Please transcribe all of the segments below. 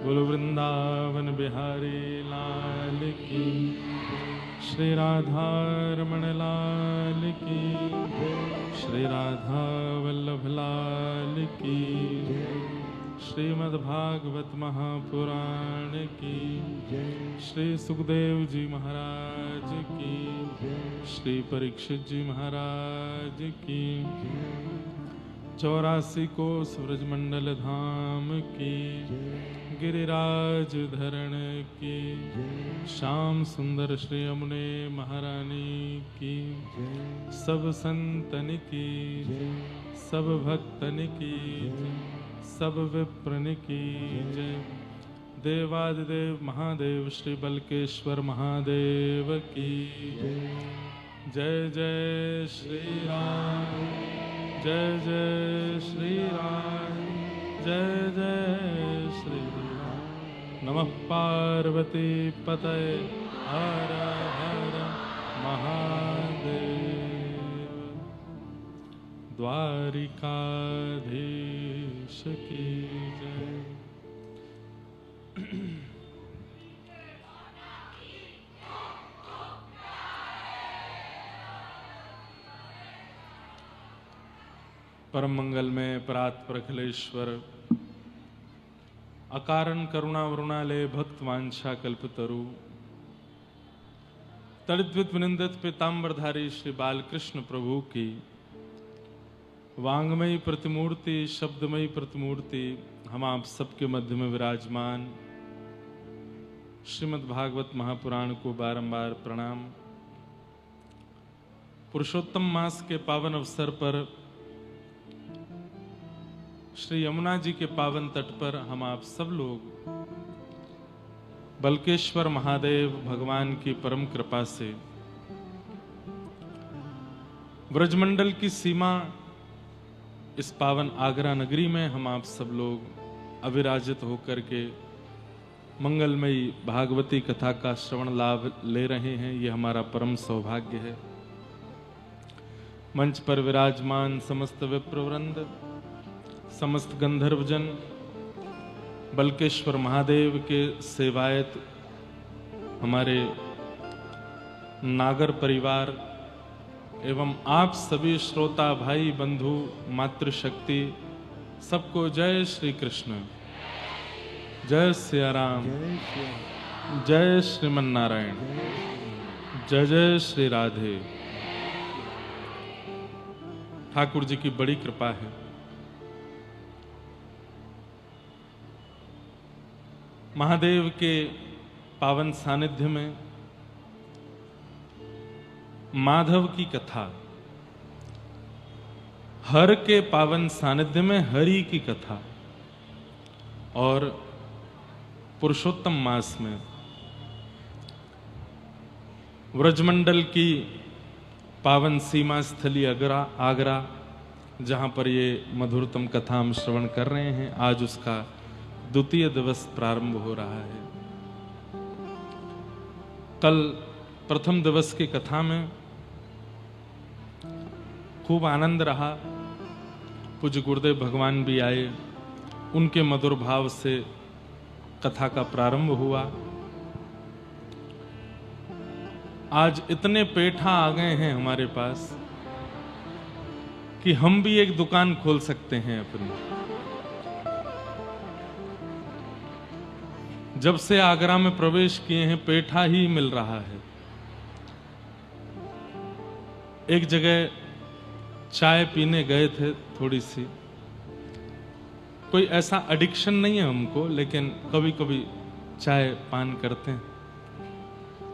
बोलो वृंदावन बिहारी लाल की, श्री राधा रमण लाल की, श्री राधा वल्लभ लाल की, श्रीमद्भागवत महापुराण की, श्री सुखदेव जी महाराज की, श्री परीक्षित जी महाराज की, 84 कोस ब्रजमंडल धाम की, गिरिराज धरण की, श्याम सुंदर श्री यमुने महारानी की, सब संतन की, सब भक्तन की, सब विप्रन की जय। देवादिदेव महादेव श्री बलकेश्वर महादेव की जय। जय श्री राम, जय जय श्री राम, जय जय श्री राम। नमः पार्वती पतये हर हर महादेव। द्वारिकाधीश की जय। परम मंगल में परात्पर अखिलेश्वर अकारण करुणा वरुणालय भक्त वांछा कल्पतरु तड़िद्वित विनिंदित पीताम्बरधारी श्री बालकृष्ण प्रभु की वांगमयी प्रतिमूर्ति, शब्दमयी प्रतिमूर्ति हम आप सबके मध्य में विराजमान श्रीमद् भागवत महापुराण को बारंबार प्रणाम। पुरुषोत्तम मास के पावन अवसर पर श्री यमुना जी के पावन तट पर हम आप सब लोग बलकेश्वर महादेव भगवान की परम कृपा से ब्रजमंडल की सीमा इस पावन आगरा नगरी में हम आप सब लोग अविराजित होकर के मंगलमयी भागवती कथा का श्रवण लाभ ले रहे हैं। ये हमारा परम सौभाग्य है। मंच पर विराजमान समस्त विप्रवृंद, समस्त गंधर्वजन, बलकेश्वर महादेव के सेवायत, हमारे नागर परिवार एवं आप सभी श्रोता भाई बंधु मातृशक्ति सबको जय श्री कृष्ण, जय सिया राम, जय श्रीमन नारायण, जय जय श्री राधे। ठाकुर जी की बड़ी कृपा है। महादेव के पावन सानिध्य में माधव की कथा, हर के पावन सानिध्य में हरि की कथा और पुरुषोत्तम मास में व्रजमंडल की पावन सीमा स्थली आगरा, जहां पर ये मधुरतम कथा हम श्रवण कर रहे हैं, आज उसका द्वितीय दिवस प्रारंभ हो रहा है। कल प्रथम दिवस की कथा में खूब आनंद रहा। पूज्य गुरुदेव भगवान भी आए, उनके मधुर भाव से कथा का प्रारंभ हुआ। आज इतने पेठा आ गए हैं हमारे पास कि हम भी एक दुकान खोल सकते हैं अपनी। जब से आगरा में प्रवेश किए हैं पेठा ही मिल रहा है। एक जगह चाय पीने गए थे, थोड़ी सी, कोई ऐसा एडिक्शन नहीं है हमको, लेकिन कभी कभी चाय पान करते हैं,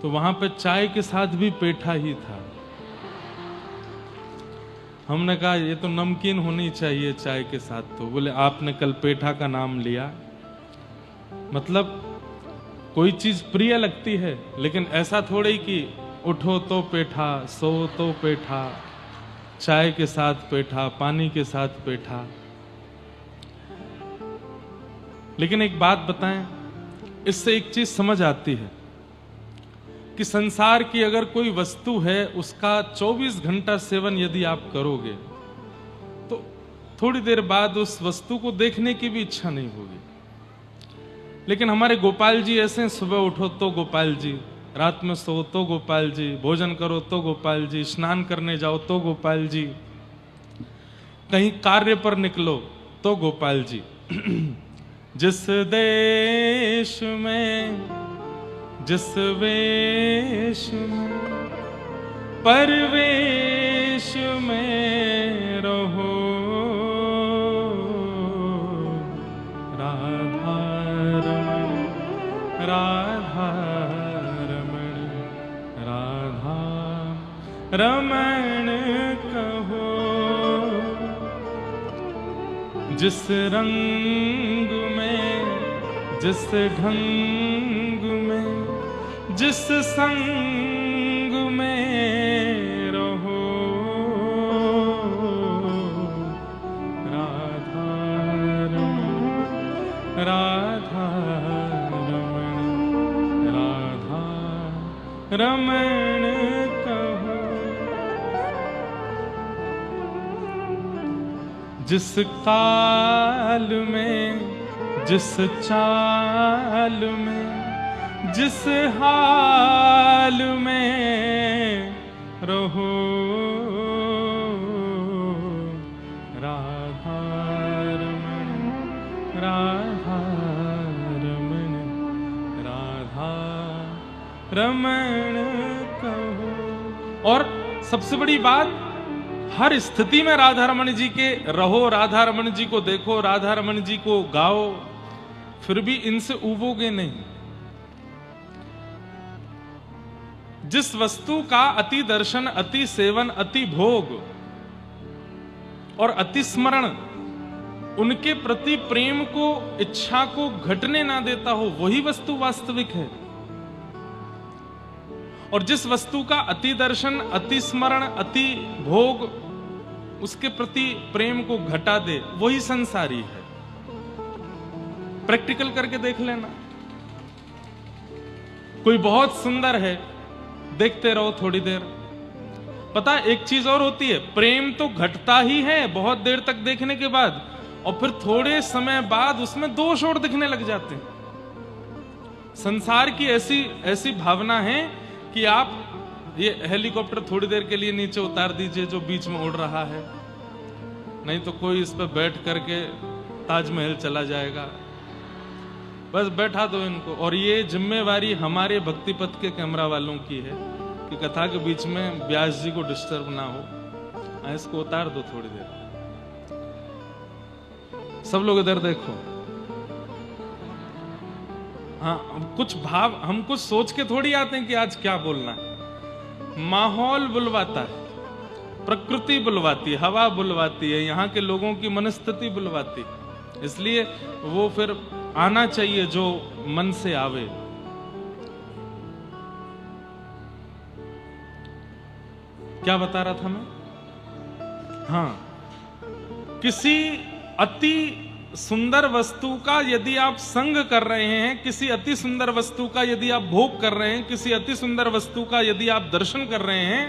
तो वहां पे चाय के साथ भी पेठा ही था। हमने कहा ये तो नमकीन होनी चाहिए चाय के साथ। तो बोले आपने कल पेठा का नाम लिया, मतलब कोई चीज प्रिय लगती है, लेकिन ऐसा थोड़ी कि उठो तो पेठा, सो तो पेठा, चाय के साथ पेठा, पानी के साथ पेठा। लेकिन एक बात बताएं, इससे एक चीज समझ आती है कि संसार की अगर कोई वस्तु है, उसका 24 घंटा सेवन यदि आप करोगे तो थोड़ी देर बाद उस वस्तु को देखने की भी इच्छा नहीं होगी। लेकिन हमारे गोपाल जी ऐसे हैं, सुबह उठो तो गोपाल जी, रात में सो तो गोपाल जी, भोजन करो तो गोपाल जी, स्नान करने जाओ तो गोपाल जी, कहीं कार्य पर निकलो तो गोपाल जी। जिस देश में जिस वेश में परवेश में रहो, राधा रमण राधा रमण राधा रमण कहो। जिस रंग में जिस ढंग में जिस संग में रहो, राधा रमण राधा रमण राधा रमण कहो। जिस काल में जिस चाल में जिस हाल में रहो, राधा रमण राधा रमण राधा रमण कहो। और सबसे बड़ी बात, हर स्थिति में राधा रमण जी के रहो, राधा रमण जी को देखो, राधा रमण जी को गाओ, फिर भी इनसे उबोगे नहीं। जिस वस्तु का अति दर्शन, अति सेवन, अति भोग और अति स्मरण उनके प्रति प्रेम को, इच्छा को घटने ना देता हो, वही वस्तु वास्तविक है। और जिस वस्तु का अति दर्शन, अति स्मरण, अति भोग उसके प्रति प्रेम को घटा दे, वही संसारी है। प्रैक्टिकल करके देख लेना। कोई बहुत सुंदर है, देखते रहो थोड़ी देर, पता एक चीज और होती है, प्रेम तो घटता ही है बहुत देर तक देखने के बाद, और फिर थोड़े समय बाद उसमें दोष और दिखने लग जाते हैं। संसार की ऐसी भावना है कि आप ये हेलीकॉप्टर थोड़ी देर के लिए नीचे उतार दीजिए जो बीच में उड़ रहा है, नहीं तो कोई इस पर बैठ करके ताजमहल चला जाएगा। बस बैठा दो इनको। और ये जिम्मेवारी हमारे भक्ति पथ के कैमरा वालों की है कि कथा के बीच में व्यास जी को डिस्टर्ब ना हो। इसको उतार दो थोड़ी देर। सब लोग इधर देखो। हाँ, कुछ भाव हम कुछ सोच के थोड़ी आते हैं कि आज क्या बोलना है। माहौल बुलवाता है, प्रकृति बुलवाती है, हवा बुलवाती है, यहाँ के लोगों की मनस्थिति बुलवाती है, इसलिए वो फिर आना चाहिए जो मन से आवे। क्या बता रहा था मैं? हाँ, किसी अति सुंदर वस्तु का यदि आप संग कर रहे हैं, किसी अति सुंदर वस्तु का यदि आप भोग कर रहे हैं, किसी अति सुंदर वस्तु का यदि आप दर्शन कर रहे हैं,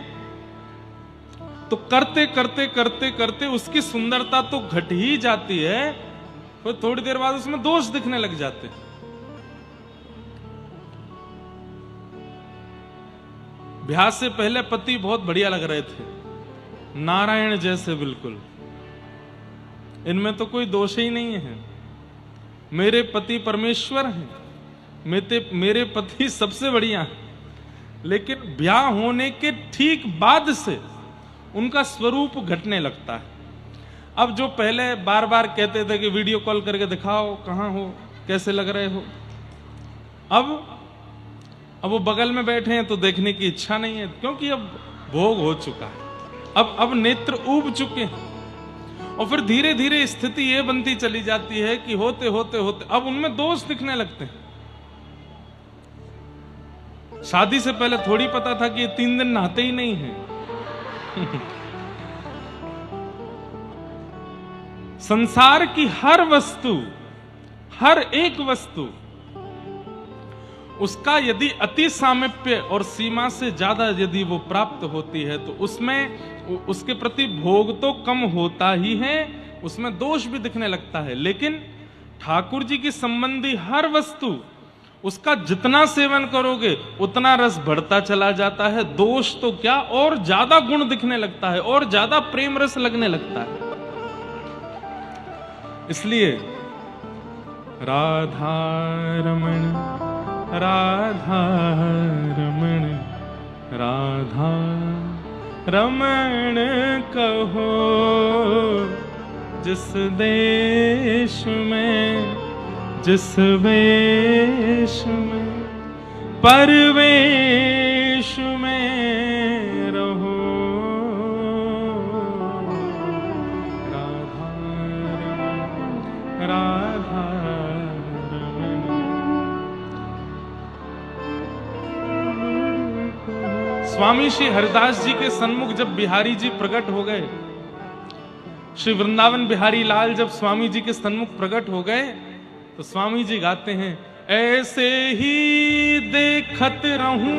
तो करते करते करते करते उसकी सुंदरता तो घट ही जाती है, फिर थोड़ी देर बाद उसमें दोष दिखने लग जाते। ब्याह से पहले पति बहुत बढ़िया लग रहे थे, नारायण जैसे बिल्कुल, इनमें तो कोई दोष ही नहीं है। मेरे पति परमेश्वर हैं, मेरे पति सबसे बढ़िया हैं। लेकिन ब्याह होने के ठीक बाद से उनका स्वरूप घटने लगता है। अब जो पहले बार बार कहते थे कि वीडियो कॉल करके दिखाओ कहां हो, कैसे लग रहे हो, अब वो बगल में बैठे हैं तो देखने की इच्छा नहीं है, क्योंकि अब भोग हो चुका है, अब नेत्र ऊब चुके हैं। और फिर धीरे धीरे स्थिति ये बनती चली जाती है कि होते होते होते अब उनमें दोष दिखने लगते हैं। शादी से पहले थोड़ी पता था कि ये 3 दिन नहाते ही नहीं है। संसार की हर वस्तु, हर एक वस्तु, उसका यदि अति सामीप्य और सीमा से ज्यादा यदि वो प्राप्त होती है तो उसमें उसके प्रति भोग तो कम होता ही है, उसमें दोष भी दिखने लगता है। लेकिन ठाकुर जी की संबंधी हर वस्तु, उसका जितना सेवन करोगे उतना रस बढ़ता चला जाता है। दोष तो क्या, और ज्यादा गुण दिखने लगता है, और ज्यादा प्रेम रस लगने लगता है। इसलिए राधा रमण राधा रमण राधा रमण कहो, जिस देश में जिस वेश में परवेश में रहो, राधा रमण राधा रमण। स्वामी श्री हरिदास जी के सन्मुख जब बिहारी जी प्रकट हो गए, श्री वृंदावन बिहारी लाल जब स्वामी जी के सन्मुख प्रकट हो गए, तो स्वामी जी गाते हैं, ऐसे ही देखत रहूं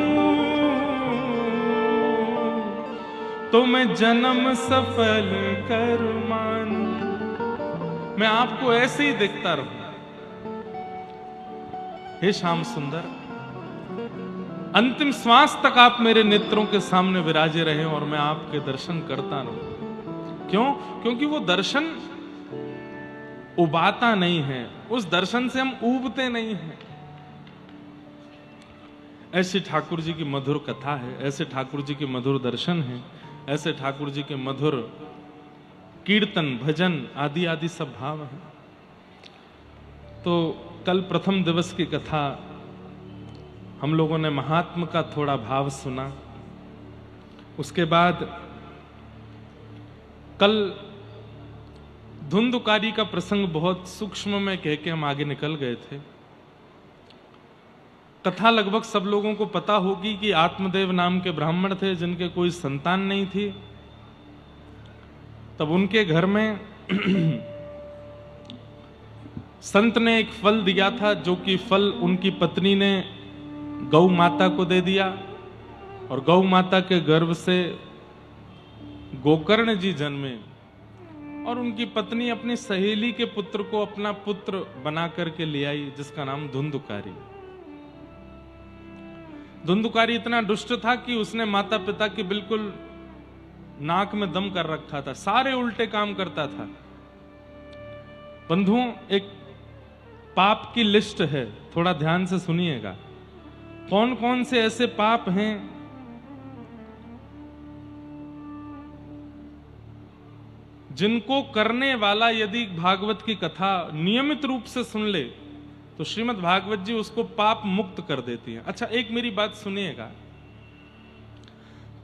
तो मैं जन्म सफल कर मानूं। मैं आपको ऐसे ही देखता रहूं। हे श्याम सुंदर, अंतिम श्वास तक आप मेरे नेत्रों के सामने विराजे रहे और मैं आपके दर्शन करता रहूं। क्यों? क्योंकि वो दर्शन उबाता नहीं है, उस दर्शन से हम ऊबते नहीं हैं। ऐसे ठाकुर जी की मधुर कथा है, ऐसे ठाकुर जी के मधुर दर्शन है, ऐसे ठाकुर जी के मधुर कीर्तन भजन आदि आदि सब भाव है। तो कल प्रथम दिवस की कथा हम लोगों ने महात्मा का थोड़ा भाव सुना। उसके बाद कल धुंधुकारी का प्रसंग बहुत सूक्ष्म में कह के हम आगे निकल गए थे। कथा लगभग सब लोगों को पता होगी कि आत्मदेव नाम के ब्राह्मण थे जिनके कोई संतान नहीं थी। तब उनके घर में संत ने एक फल दिया था, जो कि फल उनकी पत्नी ने गौ माता को दे दिया, और गौ माता के गर्भ से गोकर्ण जी जन्मे, और उनकी पत्नी अपनी सहेली के पुत्र को अपना पुत्र बना करके ले आई, जिसका नाम धुंधुकारी। धुंधुकारी इतना दुष्ट था कि उसने माता पिता की बिल्कुल नाक में दम कर रखा था, सारे उल्टे काम करता था। बंधुओं, एक पाप की लिस्ट है, थोड़ा ध्यान से सुनिएगा। कौन कौन से ऐसे पाप हैं जिनको करने वाला यदि भागवत की कथा नियमित रूप से सुन ले तो श्रीमद् भागवत जी उसको पाप मुक्त कर देती है। अच्छा, एक मेरी बात सुनिएगा।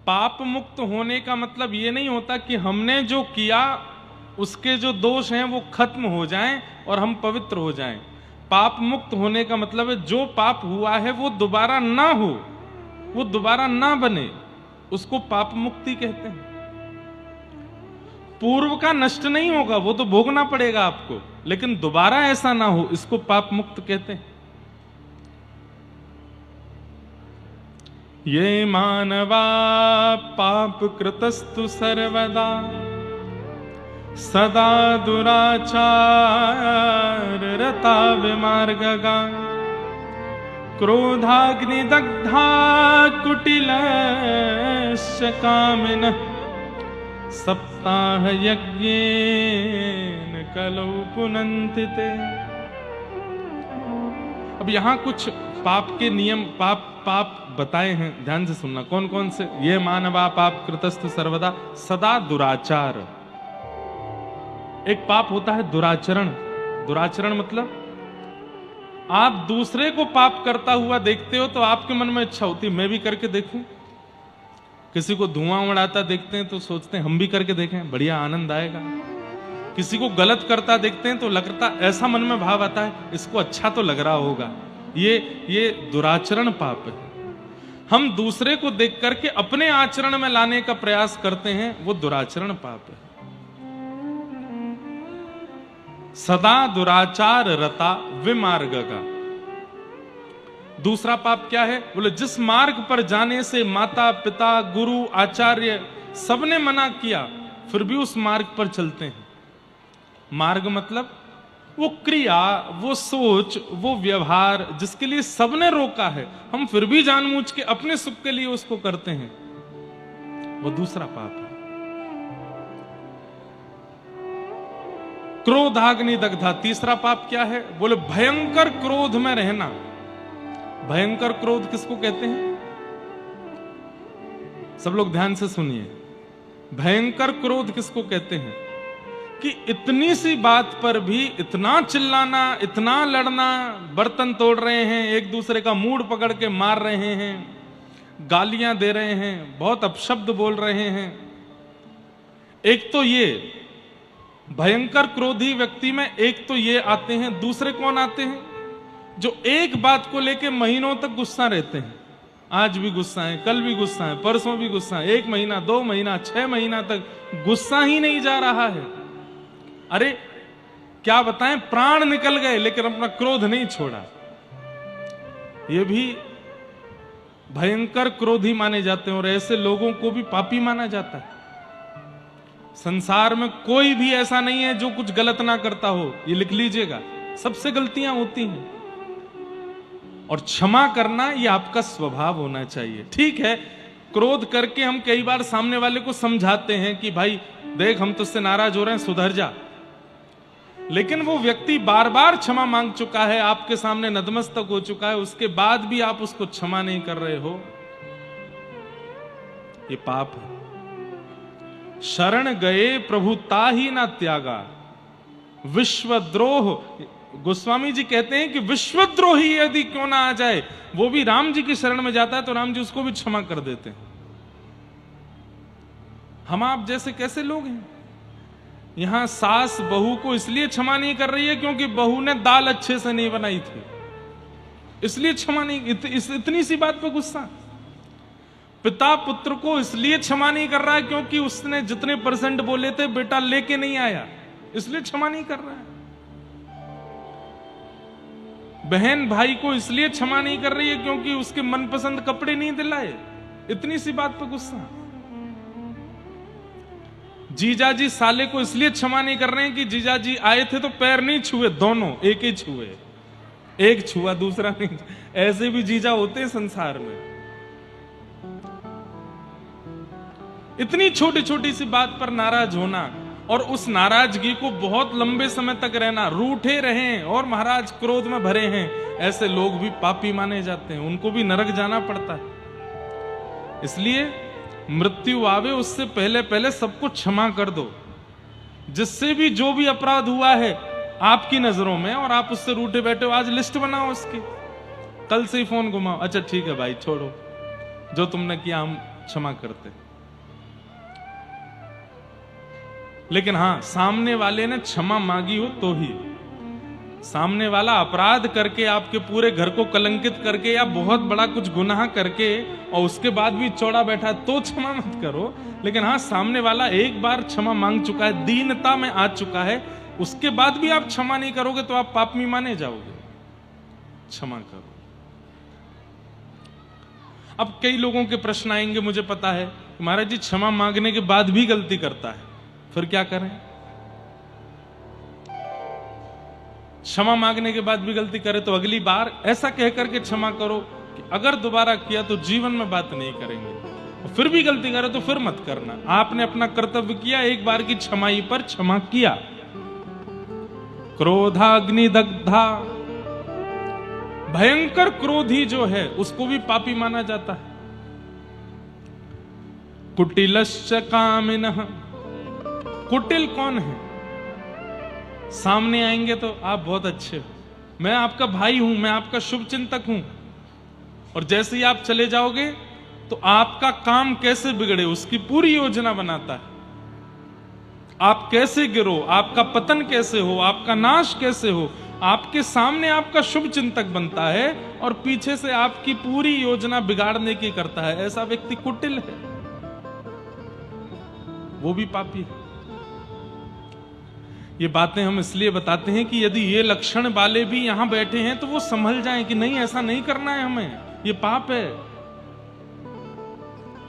पाप मुक्त होने का मतलब ये नहीं होता कि हमने जो किया उसके जो दोष हैं वो खत्म हो जाएं और हम पवित्र हो जाएं। पाप मुक्त होने का मतलब है जो पाप हुआ है वो दोबारा ना हो, वो दोबारा ना बने, उसको पाप मुक्ति कहते हैं। पूर्व का नष्ट नहीं होगा, वो तो भोगना पड़ेगा आपको, लेकिन दोबारा ऐसा ना हो, इसको पाप मुक्त कहते हैं। ये मानवा पाप कृतस्तु सर्वदा सदा दुराचार रता विमार्गगा क्रोधाग्निदग्धा कुटिलस्य कामिनः सप्ताह यज्ञेन कलौ पुनन्ति ते। अब यहां कुछ पाप के नियम पाप बताए हैं, ध्यान से सुनना। कौन कौन से? ये मानवा पाप कृतस्तु सर्वदा सदा दुराचार। एक पाप होता है दुराचरण। दुराचरण मतलब आप दूसरे को पाप करता हुआ देखते हो तो आपके मन में इच्छा होती है मैं भी करके देखूं। किसी को धुआं उड़ाता देखते हैं तो सोचते हैं हम भी करके देखें, बढ़िया आनंद आएगा। किसी को गलत करता देखते हैं तो लगता, ऐसा मन में भाव आता है इसको अच्छा तो लग रहा होगा। ये दुराचरण पाप है। हम दूसरे को देख करके अपने आचरण में लाने का प्रयास करते हैं, वो दुराचरण पाप है। सदा दुराचार रता विमार्ग का। दूसरा पाप क्या है? बोले जिस मार्ग पर जाने से माता पिता गुरु आचार्य सबने मना किया फिर भी उस मार्ग पर चलते हैं। मार्ग मतलब वो क्रिया, वो सोच, वो व्यवहार जिसके लिए सबने रोका है, हम फिर भी जानबूझ के अपने सुख के लिए उसको करते हैं, वो दूसरा पाप है। क्रोधाग्नि दग्धा, तीसरा पाप क्या है? बोले भयंकर क्रोध में रहना। भयंकर क्रोध किसको कहते हैं? सब लोग ध्यान से सुनिए। भयंकर क्रोध किसको कहते हैं? कि इतनी सी बात पर भी इतना चिल्लाना, इतना लड़ना, बर्तन तोड़ रहे हैं, एक दूसरे का मूड पकड़ के मार रहे हैं, गालियां दे रहे हैं, बहुत अपशब्द बोल रहे हैं। एक तो ये भयंकर क्रोधी व्यक्ति में एक तो ये आते हैं। दूसरे कौन आते हैं? जो एक बात को लेके महीनों तक गुस्सा रहते हैं। आज भी गुस्सा है, कल भी गुस्सा है, परसों भी गुस्सा है, 1 महीना, 2 महीना, 6 महीना तक गुस्सा ही नहीं जा रहा है। अरे क्या बताएं, प्राण निकल गए लेकिन अपना क्रोध नहीं छोड़ा। ये भी भयंकर क्रोधी माने जाते हैं और ऐसे लोगों को भी पापी माना जाता है। संसार में कोई भी ऐसा नहीं है जो कुछ गलत ना करता हो, ये लिख लीजिएगा। सबसे गलतियां होती हैं और क्षमा करना ये आपका स्वभाव होना चाहिए। ठीक है, क्रोध करके हम कई बार सामने वाले को समझाते हैं कि भाई देख, हम तुझसे नाराज हो रहे हैं, सुधर जा। लेकिन वो व्यक्ति बार बार क्षमा मांग चुका है, आपके सामने नतमस्तक हो चुका है, उसके बाद भी आप उसको क्षमा नहीं कर रहे हो, ये पाप है। शरण गए प्रभु ताहि ना त्यागा, विश्वद्रोह। गोस्वामी जी कहते हैं कि विश्वद्रोही यदि क्यों ना आ जाए, वो भी राम जी की शरण में जाता है तो राम जी उसको भी क्षमा कर देते हैं। हम आप जैसे कैसे लोग हैं? यहां सास बहू को इसलिए क्षमा नहीं कर रही है क्योंकि बहू ने दाल अच्छे से नहीं बनाई थी, इसलिए क्षमा नहीं। इतनी सी बात पे गुस्सा। पिता पुत्र को इसलिए क्षमा नहीं कर रहा है क्योंकि उसने जितने % बोले थे बेटा लेके नहीं आया, इसलिए क्षमा नहीं कर रहा है। बहन भाई को इसलिए क्षमा नहीं कर रही है क्योंकि उसके मनपसंद कपड़े नहीं दिलाए, इतनी सी बात पे गुस्सा। जीजाजी साले को इसलिए क्षमा नहीं कर रहे हैं कि जीजाजी आए थे तो पैर नहीं छुए, दोनों एक ही छुए, एक छुआ दूसरा नहीं। ऐसे भी जीजा होते हैं संसार में। इतनी छोटी छोटी सी बात पर नाराज होना और उस नाराजगी को बहुत लंबे समय तक रहना, रूठे रहें और महाराज क्रोध में भरे हैं, ऐसे लोग भी पापी माने जाते हैं, उनको भी नरक जाना पड़ता है। इसलिए मृत्यु आवे उससे पहले पहले सबको क्षमा कर दो। जिससे भी जो भी अपराध हुआ है आपकी नजरों में और आप उससे रूठे बैठे हो, आज लिस्ट बनाओ उसकी, कल से ही फोन घुमाओ, अच्छा ठीक है भाई छोड़ो, जो तुमने किया हम क्षमा करते। लेकिन हां, सामने वाले ने क्षमा मांगी हो तो ही। सामने वाला अपराध करके आपके पूरे घर को कलंकित करके या बहुत बड़ा कुछ गुनाह करके और उसके बाद भी चौड़ा बैठा तो क्षमा मत करो। लेकिन हाँ, सामने वाला एक बार क्षमा मांग चुका है, दीनता में आ चुका है, उसके बाद भी आप क्षमा नहीं करोगे तो आप पापी माने जाओगे। क्षमा करो। अब कई लोगों के प्रश्न आएंगे, मुझे पता है, महाराज जी क्षमा मांगने के बाद भी गलती करता है, फिर क्या करें? क्षमा मांगने के बाद भी गलती करे तो अगली बार ऐसा कह करके क्षमा करो कि अगर दोबारा किया तो जीवन में बात नहीं करेंगे, और फिर भी गलती करे तो फिर मत करना। आपने अपना कर्तव्य किया, एक बार की क्षमाई पर क्षमा किया। क्रोधाग्नि दग्धा, भयंकर क्रोधी जो है उसको भी पापी माना जाता है। कुटिलश्च कामिनः, कुटिल कौन है? सामने आएंगे तो आप बहुत अच्छे हो, मैं आपका भाई हूं, मैं आपका शुभ चिंतक हूं, और जैसे ही आप चले जाओगे तो आपका काम कैसे बिगड़े उसकी पूरी योजना बनाता है। आप कैसे गिरो, आपका पतन कैसे हो, आपका नाश कैसे हो, आपके सामने आपका शुभ चिंतक बनता है और पीछे से आपकी पूरी योजना बिगाड़ने की करता है। ऐसा व्यक्ति कुटिल है, वो भी पापी है। ये बातें हम इसलिए बताते हैं कि यदि ये लक्षण वाले भी यहां बैठे हैं तो वो संभल जाएं कि नहीं, ऐसा नहीं करना है हमें, ये पाप है।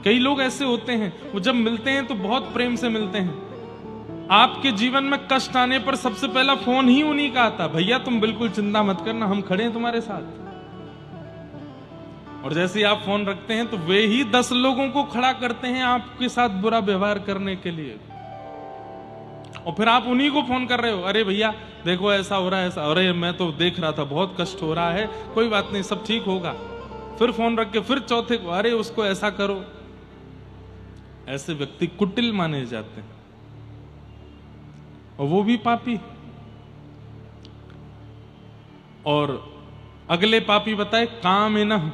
कई लोग ऐसे होते हैं, वो जब मिलते हैं तो बहुत प्रेम से मिलते हैं, आपके जीवन में कष्ट आने पर सबसे पहला फोन ही उन्हीं का आता, भैया तुम बिल्कुल चिंता मत करना, हम खड़े हैं तुम्हारे साथ। और जैसे ही आप फोन रखते हैं तो वे ही 10 लोगों को खड़ा करते हैं आपके साथ बुरा व्यवहार करने के लिए। और फिर आप उन्हीं को फोन कर रहे हो, अरे भैया देखो ऐसा हो रहा है, ऐसा, अरे मैं तो देख रहा था बहुत कष्ट हो रहा है, कोई बात नहीं सब ठीक होगा। फिर फोन रख के फिर चौथे को, अरे उसको ऐसा करो। ऐसे व्यक्ति कुटिल माने जाते हैं और वो भी पापी। और अगले पापी बताए कामिनः।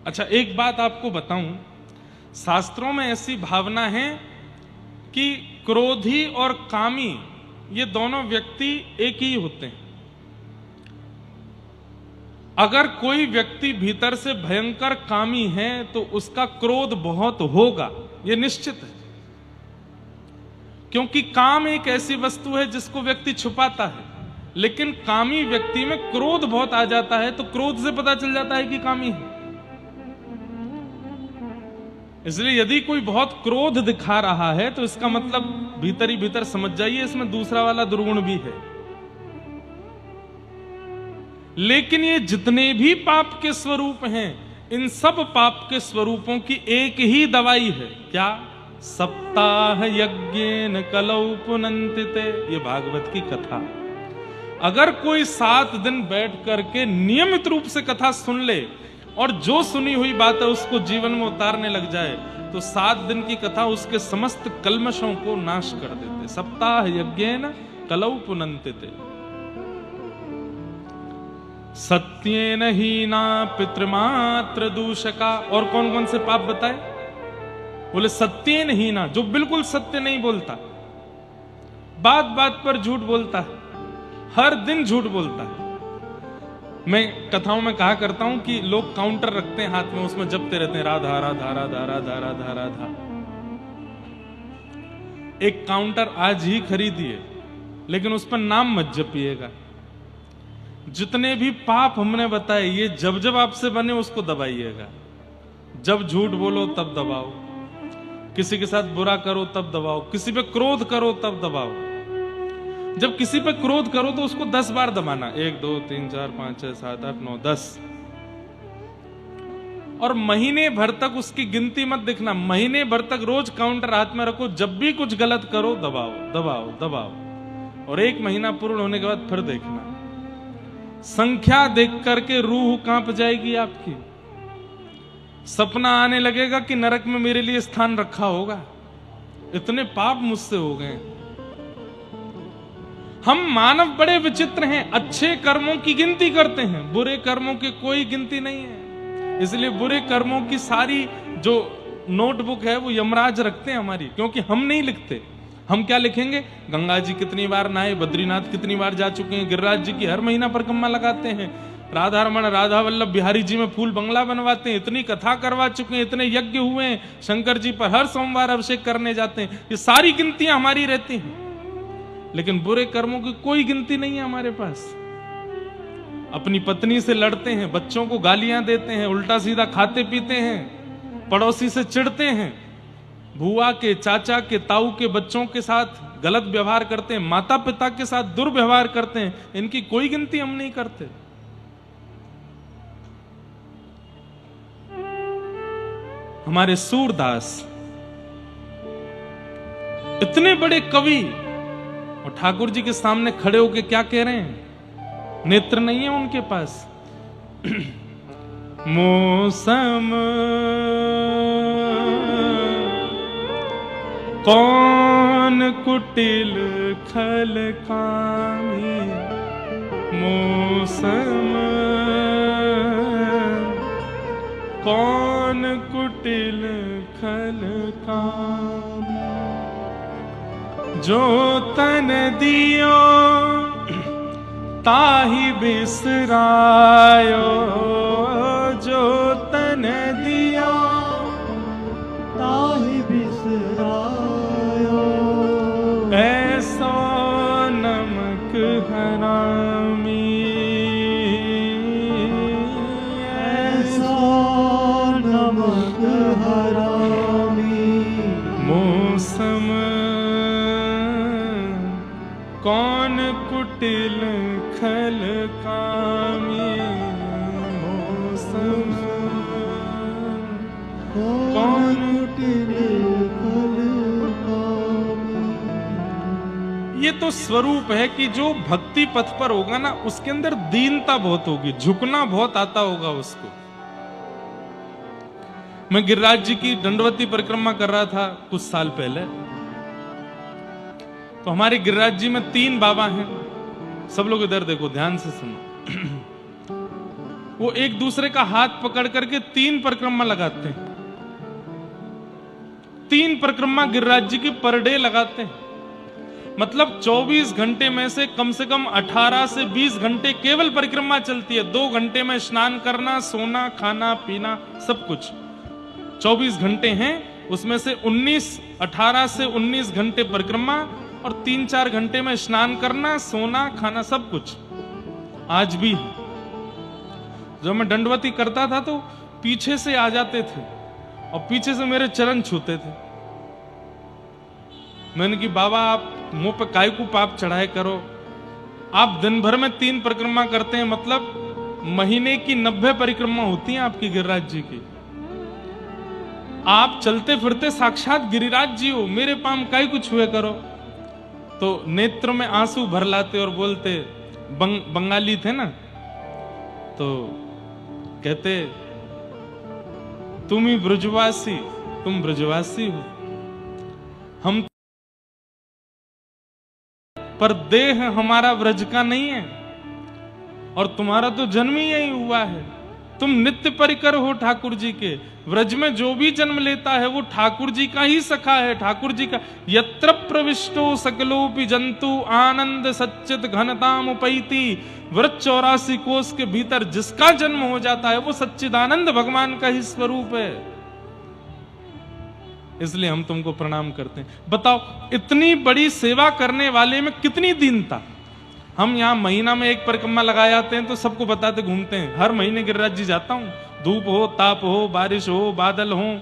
अच्छा एक बात आपको बताऊं, शास्त्रों में ऐसी भावना है कि क्रोधी और कामी ये दोनों व्यक्ति एक ही होते हैं। अगर कोई व्यक्ति भीतर से भयंकर कामी है तो उसका क्रोध बहुत होगा, ये निश्चित है। क्योंकि काम एक ऐसी वस्तु है जिसको व्यक्ति छुपाता है, लेकिन कामी व्यक्ति में क्रोध बहुत आ जाता है तो क्रोध से पता चल जाता है कि कामी है। इसलिए यदि कोई बहुत क्रोध दिखा रहा है तो इसका मतलब भीतर ही भीतर समझ जाइए इसमें दूसरा वाला दुर्गुण भी है। लेकिन ये जितने भी पाप के स्वरूप हैं, इन सब पाप के स्वरूपों की एक ही दवाई है, क्या? सप्ताह यज्ञेन कलौ पुनन्तिते। ये भागवत की कथा। अगर कोई 7 दिन बैठ करके नियमित रूप से कथा सुन ले और जो सुनी हुई बात है उसको जीवन में उतारने लग जाए तो 7 दिन की कथा उसके समस्त कल्मशों को नाश कर देते। सप्ताह यज्ञेन कलौ पुनन्तिते। सत्येन हीना पितृमात्र दूषका। और कौन कौन से पाप बताए? बोले सत्येन हीना, जो बिल्कुल सत्य नहीं बोलता, बात बात पर झूठ बोलता है, हर दिन झूठ बोलता है। मैं कथाओं में कहा करता हूं कि लोग काउंटर रखते हैं हाथ में, उसमें जपते रहते हैं राधा राधा राधा राधा राधा राधा। एक काउंटर आज ही खरीदिए, लेकिन उस पर नाम मत जपिएगा। जितने भी पाप हमने बताए ये जब जब आपसे बने उसको दबाइएगा। जब झूठ बोलो तब दबाओ, किसी के साथ बुरा करो तब दबाओ, किसी पे क्रोध करो तब दबाओ। जब किसी पे क्रोध करो तो उसको 10 बार दबाना, 1 2 3 4 5 6 7 8 9 10। और महीने भर तक उसकी गिनती मत देखना, महीने भर तक रोज काउंटर हाथ में रखो, जब भी कुछ गलत करो दबाओ दबाओ दबाओ। और 1 महीना पूर्ण होने के बाद फिर देखना, संख्या देख करके रूह कांप जाएगी आपकी। सपना आने लगेगा कि नरक में मेरे लिए स्थान रखा होगा, इतने पाप मुझसे हो गए। हम मानव बड़े विचित्र हैं, अच्छे कर्मों की गिनती करते हैं, बुरे कर्मों की कोई गिनती नहीं है। इसलिए बुरे कर्मों की सारी जो नोटबुक है वो यमराज रखते हैं हमारी, क्योंकि हम नहीं लिखते। हम क्या लिखेंगे? गंगा जी कितनी बार नहाए, बद्रीनाथ कितनी बार जा चुके हैं, गिरिराज जी की हर महीना परिक्रमा लगाते हैं, राधा रमण राधा वल्लभ बिहारी जी में फूल बंगला बनवाते हैं, इतनी कथा करवा चुके हैं, इतने यज्ञ हुए हैं, शंकर जी पर हर सोमवार अभिषेक करने जाते हैं। ये सारी गिनतियां हमारी रहती हैं, लेकिन बुरे कर्मों की कोई गिनती नहीं है हमारे पास। अपनी पत्नी से लड़ते हैं, बच्चों को गालियां देते हैं, उल्टा सीधा खाते पीते हैं, पड़ोसी से चिढ़ते हैं, बुआ के चाचा के ताऊ के बच्चों के साथ गलत व्यवहार करते हैं, माता पिता के साथ दुर्व्यवहार करते हैं। इनकी कोई गिनती हम नहीं करते। हमारे सूरदास इतने बड़े कवि और ठाकुर जी के सामने खड़े होके क्या कह रहे हैं? नेत्र नहीं है उनके पास। मौसम कौन कुटिल खल कामी, मौसम कौन कुटिल खल कामी। जो तन दियो ताहि बिसरायो, जो तन दियो ताहि बिसरायो। ऐसो नमक हरामी, ऐसो नमक हरामी। मौसम कामी मौसम कौन कुटिल फल कामी। ये तो स्वरूप है कि जो भक्ति पथ पर होगा ना, उसके अंदर दीनता बहुत होगी, झुकना बहुत आता होगा उसको। मैं गिरिराज जी की दंडवती परिक्रमा कर रहा था कुछ साल पहले, तो हमारे गिरिराज जी में 3 बाबा हैं। सब लोग इधर देखो, ध्यान से सुनो। वो एक दूसरे का हाथ पकड़ करके 3 परिक्रमा लगाते हैं। 3 परिक्रमा गिरिराज जी की पर डे लगाते हैं। मतलब 24 घंटे में से कम 18 से 20 घंटे केवल परिक्रमा चलती है। 2 घंटे में स्नान करना, सोना, खाना, पीना, सब कुछ। 24 घंटे हैं, उसमें से 18 से 19 घंटे परिक्रमा और 3-4 घंटे में स्नान करना, सोना, खाना, सब कुछ। आज भी जब मैं दंडवती करता था तो पीछे से आ जाते थे और पीछे से मेरे चरण छूते थे। मैंने कि बाबा आप मुंह पे काय को पाप चढ़ाए करो, आप दिन भर में 3 परिक्रमा करते हैं, मतलब महीने की 90 परिक्रमा होती हैं आपकी गिरिराज जी की। आप चलते फिरते साक्षात गिरिराज जी हो, मेरे पाम काय को छुए करो। तो नेत्र में आंसू भर लाते और बोलते, बंगाली थे ना, तो कहते तुम ही ब्रजवासी, तुम ब्रजवासी हो, हम पर देह हमारा व्रज का नहीं है और तुम्हारा तो जन्म ही यही हुआ है। तुम नित्य परिकर हो ठाकुर जी के। व्रज में जो भी जन्म लेता है वो ठाकुर जी का ही सखा है, ठाकुर जी का। यत्र प्रविष्टो सकलोपि जंतु आनंद सच्चित घनताम उपैति। व्रज 84 कोष के भीतर जिसका जन्म हो जाता है वो सच्चिदानंद भगवान का ही स्वरूप है। इसलिए हम तुमको प्रणाम करते हैं। बताओ इतनी बड़ी सेवा करने वाले में कितनी दीनता। हम यहाँ महीना में 1 परिक्रमा लगा जाते हैं तो सबको बताते घूमते हैं, हर महीने गिरिराज जी जाता हूं। धूप हो, ताप हो, बारिश हो, बादल हो,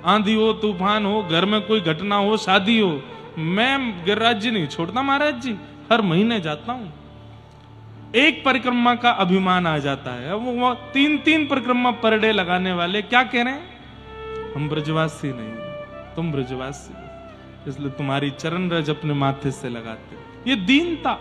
आंधी हो, तूफान हो, घर में कोई घटना हो, शादी हो, मैं गिरिराज जी नहीं छोड़ता महाराज जी, हर महीने जाता हूं। 1 परिक्रमा का अभिमान आ जाता है। वो 3-3 परिक्रमा पर डे लगाने वाले क्या कह रहे हैं, हम ब्रजवासी नहीं, तुम ब्रजवासी, इसलिए तुम्हारी चरण रज अपने माथे से लगाते। ये दीनता।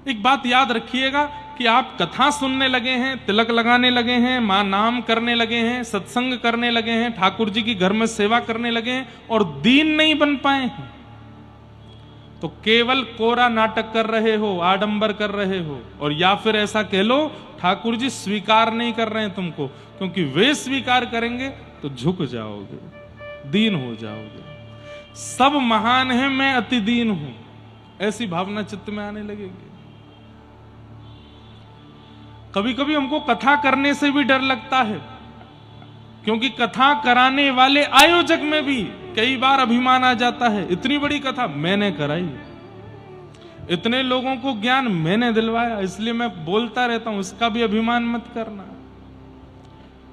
एक बात याद रखिएगा कि आप कथा सुनने लगे हैं, तिलक लगाने लगे हैं, मां नाम करने लगे हैं, सत्संग करने लगे हैं, ठाकुर जी की घर में सेवा करने लगे हैं और दीन नहीं बन पाए हैं, तो केवल कोरा नाटक कर रहे हो, आडंबर कर रहे हो। और या फिर ऐसा कह लो ठाकुर जी स्वीकार नहीं कर रहे हैं तुमको, क्योंकि वे स्वीकार करेंगे तो झुक जाओगे, दीन हो जाओगे। सब महान है, मैं अति दीन हूं, ऐसी भावना चित्त में आने लगेगी। कभी कभी हमको कथा करने से भी डर लगता है, क्योंकि कथा कराने वाले आयोजक में भी कई बार अभिमान आ जाता है। इतनी बड़ी कथा मैंने कराई, इतने लोगों को ज्ञान मैंने दिलवाया, इसलिए मैं बोलता रहता हूं, इसका भी अभिमान मत करना।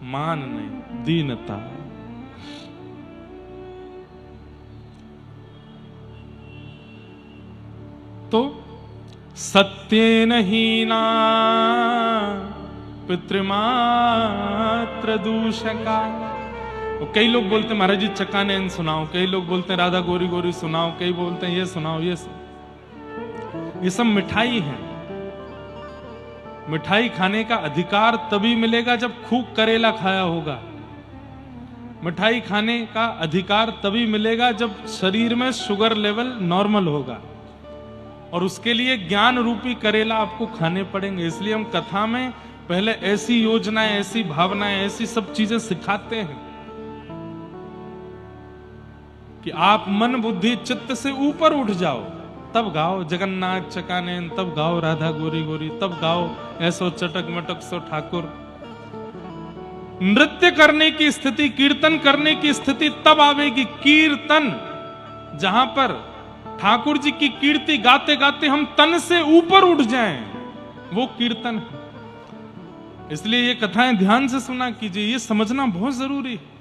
मान नहीं, दीनता। तो सत्येन हीना पितृमात्र दूषका। कई लोग बोलते हैं महाराज जी चकानैन सुनाओ, कई लोग बोलते हैं राधा गोरी गोरी सुनाओ, कई बोलते हैं ये सुनाओ, ये सब मिठाई है। मिठाई खाने का अधिकार तभी मिलेगा जब खूब करेला खाया होगा। मिठाई खाने का अधिकार तभी मिलेगा जब शरीर में शुगर लेवल नॉर्मल होगा, और उसके लिए ज्ञान रूपी करेला आपको खाने पड़ेंगे। इसलिए हम कथा में पहले ऐसी योजनाएं, ऐसी भावनाएं, ऐसी सब चीजें सिखाते हैं कि आप मन बुद्धि चित्त से ऊपर उठ जाओ, तब गाओ जगन्नाथ चकानैन, तब गाओ राधा गोरी गोरी, तब गाओ ऐसो चटक मटक सो ठाकुर। नृत्य करने की स्थिति, कीर्तन करने की स्थिति तब आवेगी। कीर्तन जहां पर ठाकुर जी की कीर्ति गाते गाते हम तन से ऊपर उठ जाएं, वो कीर्तन है। इसलिए ये कथाएं ध्यान से सुना कीजिए, ये समझना बहुत जरूरी है।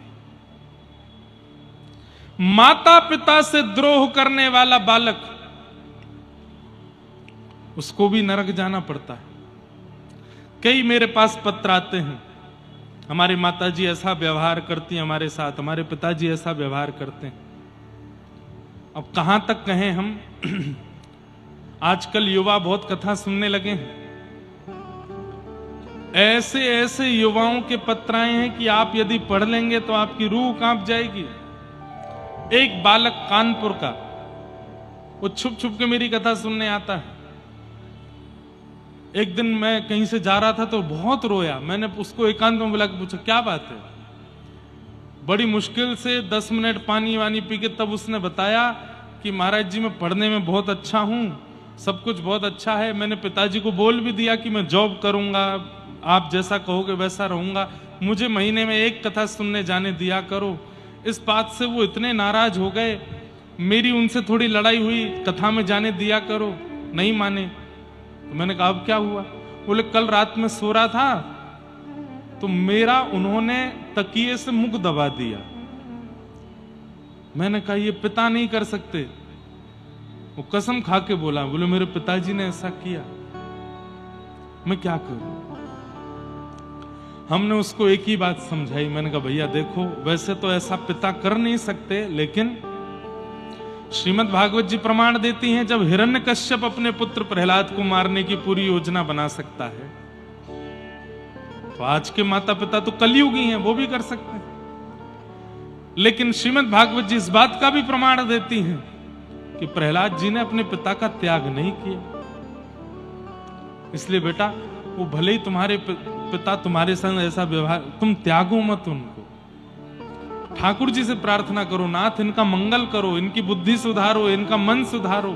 माता पिता से द्रोह करने वाला बालक उसको भी नरक जाना पड़ता है। कई मेरे पास पत्र आते हैं, हमारी माताजी ऐसा व्यवहार करती हैं हमारे साथ, हमारे पिताजी ऐसा व्यवहार करते हैं। अब कहां तक कहें हम। आजकल युवा बहुत कथा सुनने लगे हैं। ऐसे ऐसे युवाओं के पत्र आए हैं कि आप यदि पढ़ लेंगे तो आपकी रूह कांप जाएगी। एक बालक कानपुर का, वो छुप छुप के मेरी कथा सुनने आता है। एक दिन मैं कहीं से जा रहा था तो बहुत रोया। मैंने उसको एकांत में बुला के पूछा क्या बात है। बड़ी मुश्किल से 10 मिनट पानी वानी पी के तब उसने बताया कि महाराज जी मैं पढ़ने में बहुत अच्छा हूं, सब कुछ बहुत अच्छा है। मैंने पिताजी को बोल भी दिया कि मैं जॉब करूंगा, आप जैसा कहोगे वैसा रहूंगा, मुझे महीने में एक कथा सुनने जाने दिया करो। इस बात से वो इतने नाराज हो गए, मेरी उनसे थोड़ी लड़ाई हुई, कथा में जाने दिया करो, नहीं माने। तो मैंने कहा अब क्या हुआ। बोले कल रात में सो रहा था तो मेरा उन्होंने तकिए से मुख दबा दिया। मैंने कहा ये पिता नहीं कर सकते। वो कसम खा के बोला, बोले मेरे पिताजी ने ऐसा किया, मैं क्या करूं। हमने उसको एक ही बात समझाई। मैंने कहा भैया देखो, वैसे तो ऐसा पिता कर नहीं सकते, लेकिन श्रीमद् भागवत जी प्रमाण देती हैं जब हिरण्यकश्यप अपने पुत्र प्रहलाद को मारने की पूरी योजना बना सकता है, तो आज के माता पिता तो कलयुगी हैं, वो भी कर सकते हैं। लेकिन श्रीमद् भागवत जी इस बात का भी प्रमाण देती हैं कि प्रहलाद जी ने अपने पिता का त्याग नहीं किया। इसलिए बेटा, वो भले ही तुम्हारे पिता तुम्हारे संग ऐसा व्यवहार, तुम त्यागो मत उनको। ठाकुर जी से प्रार्थना करो, नाथ इनका मंगल करो, इनकी बुद्धि सुधारो, इनका मन सुधारो।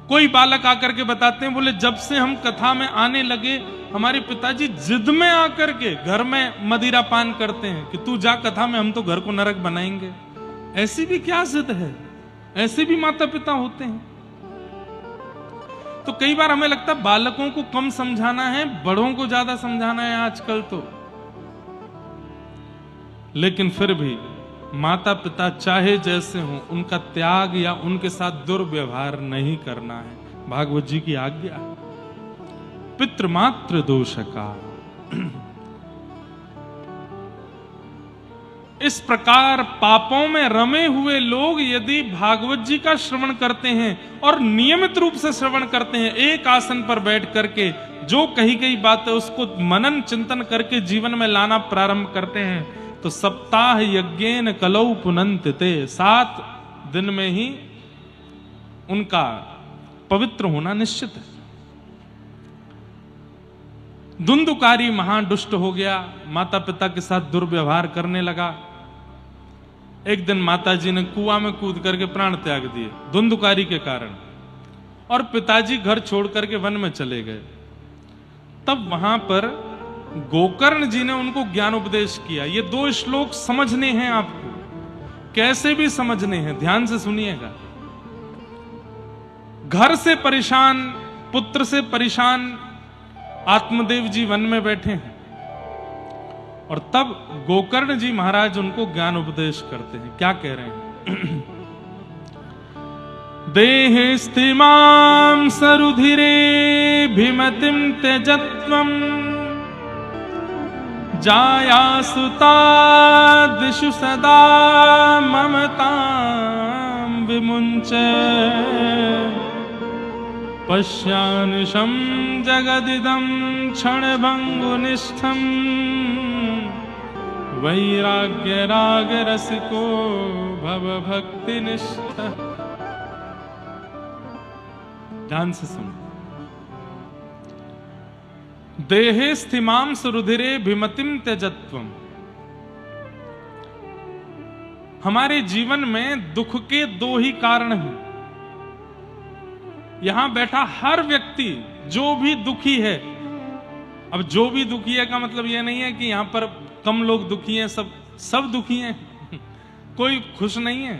कोई बालक आकर के बताते हैं, बोले जब से हम कथा में आने लगे हमारे पिताजी जिद में आकर के घर में मदिरा पान करते हैं कि तू जा कथा में, हम तो घर को नरक बनाएंगे। ऐसी भी क्या जिद है, ऐसे भी माता पिता होते हैं। तो कई बार हमें लगता है बालकों को कम समझाना है, बड़ों को ज्यादा समझाना है आजकल तो। लेकिन फिर भी माता पिता चाहे जैसे हों, उनका त्याग या उनके साथ दुर्व्यवहार नहीं करना है, भागवत जी की आज्ञा। पितृमात्र दोष का इस प्रकार पापों में रमे हुए लोग यदि भागवत जी का श्रवण करते हैं और नियमित रूप से श्रवण करते हैं, एक आसन पर बैठ करके जो कही गई बात है उसको मनन चिंतन करके जीवन में लाना प्रारंभ करते हैं, तो सप्ताह यज्ञेन कलौ पुनन्ति ते, 7 दिन में ही उनका पवित्र होना निश्चित है। धुंधुकारी महादुष्ट हो गया, माता पिता के साथ दुर्व्यवहार करने लगा। एक दिन माता जी ने कुआं में कूद करके प्राण त्याग दिए धुंधुकारी के कारण, और पिताजी घर छोड़ करके वन में चले गए। तब वहां पर गोकर्ण जी ने उनको ज्ञान उपदेश किया। ये 2 श्लोक समझने हैं आपको, कैसे भी समझने हैं, ध्यान से सुनिएगा। घर से परेशान, पुत्र से परेशान आत्मदेव जी वन में बैठे हैं, और तब गोकर्ण जी महाराज उनको ज्ञान उपदेश करते हैं। क्या कह रहे हैं? देहे स्थिमां सरुधिरे भिमतिं त्यजत्वं जायासु तादिषु सदा ममतां विमुञ्च पश्यानिशं जगदिदं क्षणभङ्गुनिष्ठं वैराग्य राग रसिको भव भक्ति निष्ठ। ध्यान से सुनो। देहे स्थिमां सुरुधिरे भिमतिम त्यजत्वम। हमारे जीवन में दुख के 2 ही कारण हैं। यहां बैठा हर व्यक्ति जो भी दुखी है, अब जो भी दुखी है का मतलब यह नहीं है कि यहां पर कम लोग दुखी हैं, सब दुखी हैं। कोई खुश नहीं है।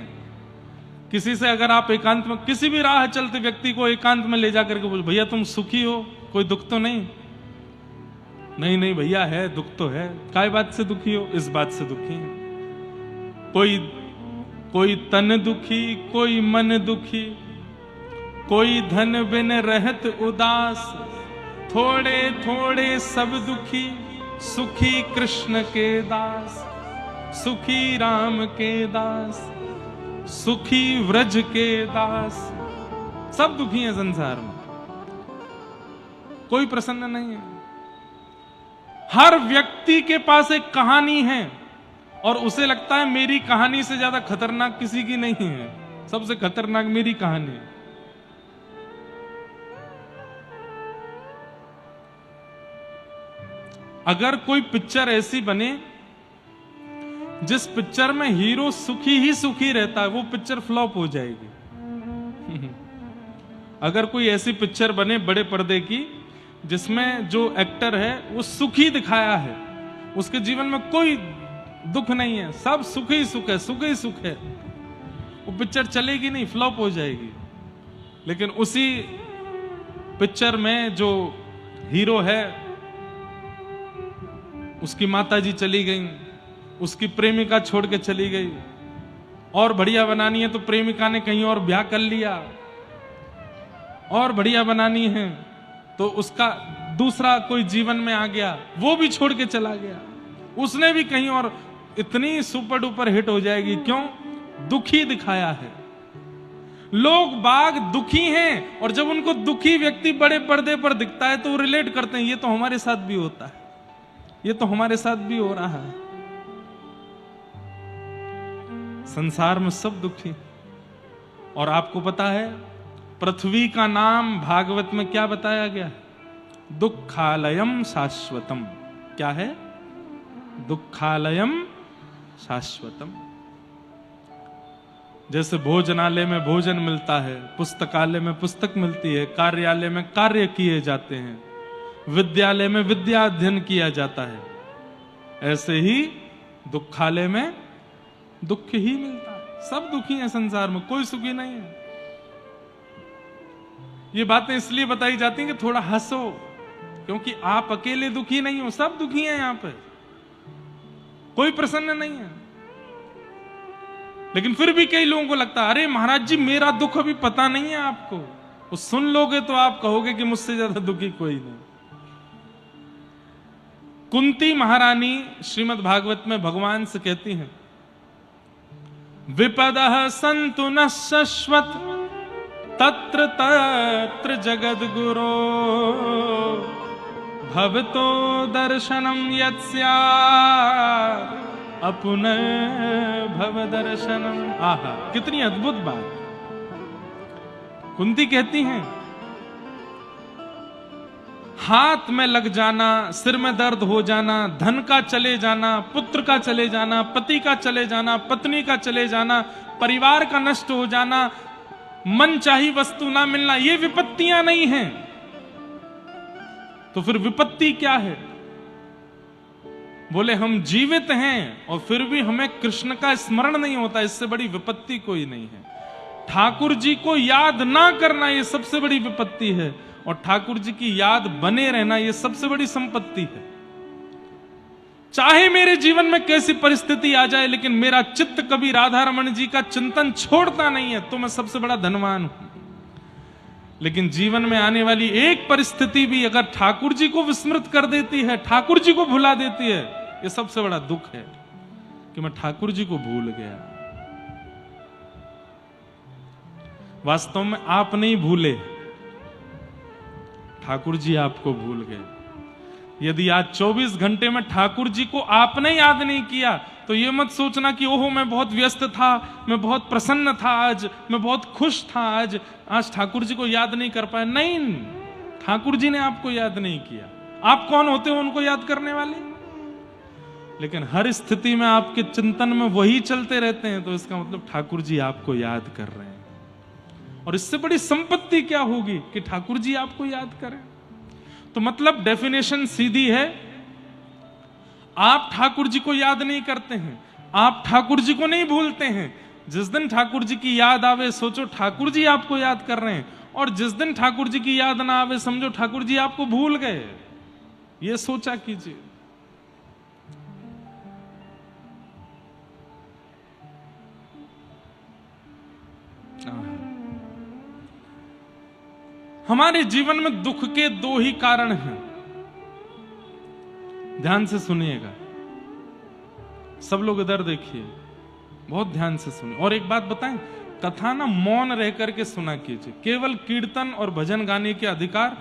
किसी से अगर आप एकांत में, किसी भी राह चलते व्यक्ति को एकांत में ले जाकर के बोल, भैया तुम सुखी हो, कोई दुख तो नहीं? नहीं भैया है, दुख तो है। काय बात से दुखी हो? इस बात से दुखी है। कोई तन दुखी, कोई मन दुखी, कोई धन बिन रहत उदास, थोड़े थोड़े सब दुखी, सुखी कृष्ण के दास, सुखी राम के दास, सुखी व्रज के दास। सब दुखी हैं संसार में, कोई प्रसन्न नहीं है। हर व्यक्ति के पास एक कहानी है और उसे लगता है मेरी कहानी से ज्यादा खतरनाक किसी की नहीं है, सबसे खतरनाक मेरी कहानी है। अगर कोई पिक्चर ऐसी बने जिस पिक्चर में हीरो सुखी ही सुखी रहता है, वो पिक्चर फ्लॉप हो जाएगी। अगर कोई ऐसी पिक्चर बने बड़े पर्दे की जिसमें जो एक्टर है वो सुखी दिखाया है, उसके जीवन में कोई दुख नहीं है, सब सुख ही सुख है, सुख ही सुख है, वो पिक्चर चलेगी नहीं, फ्लॉप हो जाएगी। लेकिन उसी पिक्चर में जो हीरो है, उसकी माताजी चली गई, उसकी प्रेमिका छोड़ के चली गई, और बढ़िया बनानी है तो प्रेमिका ने कहीं और ब्याह कर लिया, और बढ़िया बनानी है तो उसका दूसरा कोई जीवन में आ गया, वो भी छोड़ के चला गया, उसने भी कहीं और, इतनी सुपर डुपर हिट हो जाएगी। क्यों? दुखी दिखाया है। लोग बाग दुखी हैं, और जब उनको दुखी व्यक्ति बड़े पर्दे पर दिखता है तो वो रिलेट करते हैं, ये तो हमारे साथ भी होता है, ये तो हमारे साथ भी हो रहा है। संसार में सब दुखी। और आपको पता है पृथ्वी का नाम भागवत में क्या बताया गया? दुखालयम शाश्वतम। क्या है? दुखालयम शाश्वतम। जैसे भोजनालय में भोजन मिलता है, पुस्तकालय में पुस्तक मिलती है, कार्यालय में कार्य किए जाते हैं, विद्यालय में विद्या अध्ययन किया जाता है, ऐसे ही दुखालय में दुख ही मिलता है। सब दुखी हैं संसार में, कोई सुखी नहीं है। ये बातें इसलिए बताई जाती हैं कि थोड़ा हंसो, क्योंकि आप अकेले दुखी नहीं हो, सब दुखी हैं यहां पे, कोई प्रसन्न नहीं है। लेकिन फिर भी कई लोगों को लगता है अरे महाराज जी मेरा दुख अभी पता नहीं है आपको, वो सुन लोगे तो आप कहोगे कि मुझसे ज्यादा दुखी कोई नहीं। कुंती महारानी श्रीमद् भागवत में भगवान से कहती हैं, विपदः सन्तु न शश्वत तत्र तत्र जगद गुरो भवतो दर्शनम यत्स्यात् अपुनर्भव दर्शनम। आहा, कितनी अद्भुत बात। कुंती कहती हैं हाथ में लग जाना, सिर में दर्द हो जाना, धन का चले जाना, पुत्र का चले जाना, पति का चले जाना, पत्नी का चले जाना, परिवार का नष्ट हो जाना, मन चाही वस्तु ना मिलना, ये विपत्तियां नहीं हैं। तो फिर विपत्ति क्या है? बोले हम जीवित हैं और फिर भी हमें कृष्ण का स्मरण नहीं होता, इससे बड़ी विपत्ति कोई नहीं है। ठाकुर जी को याद ना करना ये सबसे बड़ी विपत्ति है, और ठाकुर जी की याद बने रहना ये सबसे बड़ी संपत्ति है। चाहे मेरे जीवन में कैसी परिस्थिति आ जाए, लेकिन मेरा चित्त कभी राधा रमण जी का चिंतन छोड़ता नहीं है, तो मैं सबसे बड़ा धनवान हूं। लेकिन जीवन में आने वाली एक परिस्थिति भी अगर ठाकुर जी को विस्मृत कर देती है, ठाकुर जी को भुला देती है, ये सबसे बड़ा दुख है कि मैं ठाकुर जी को भूल गया। वास्तव में आप नहीं भूले, ठाकुर जी आपको भूल गए। यदि आज 24 घंटे में ठाकुर जी को आपने याद नहीं किया, तो ये मत सोचना कि ओहो मैं बहुत व्यस्त था, मैं बहुत प्रसन्न था आज, मैं बहुत खुश था आज ठाकुर जी को याद नहीं कर पाया। नहीं, ठाकुर जी ने आपको याद नहीं किया। आप कौन होते हो उनको याद करने वाले? लेकिन हर स्थिति में आपके चिंतन में वही चलते रहते हैं, तो इसका मतलब ठाकुर जी आपको याद कर रहे हैं। और इससे बड़ी संपत्ति क्या होगी कि ठाकुर जी आपको याद करें। तो मतलब डेफिनेशन सीधी है, आप ठाकुर जी को याद नहीं करते हैं, आप ठाकुर जी को नहीं भूलते हैं। जिस दिन ठाकुर जी की याद आवे सोचो ठाकुर जी आपको याद कर रहे हैं, और जिस दिन ठाकुर जी की याद ना आवे समझो ठाकुर जी आपको भूल गए। ये सोचा कीजिए। हमारे जीवन में दुख के दो ही कारण हैं, ध्यान से सुनिएगा सब लोग, इधर देखिए, बहुत ध्यान से सुनिए। और एक बात बताएं, कथा ना मौन रह करके सुना कीजिए। केवल कीर्तन और भजन गाने के अधिकार,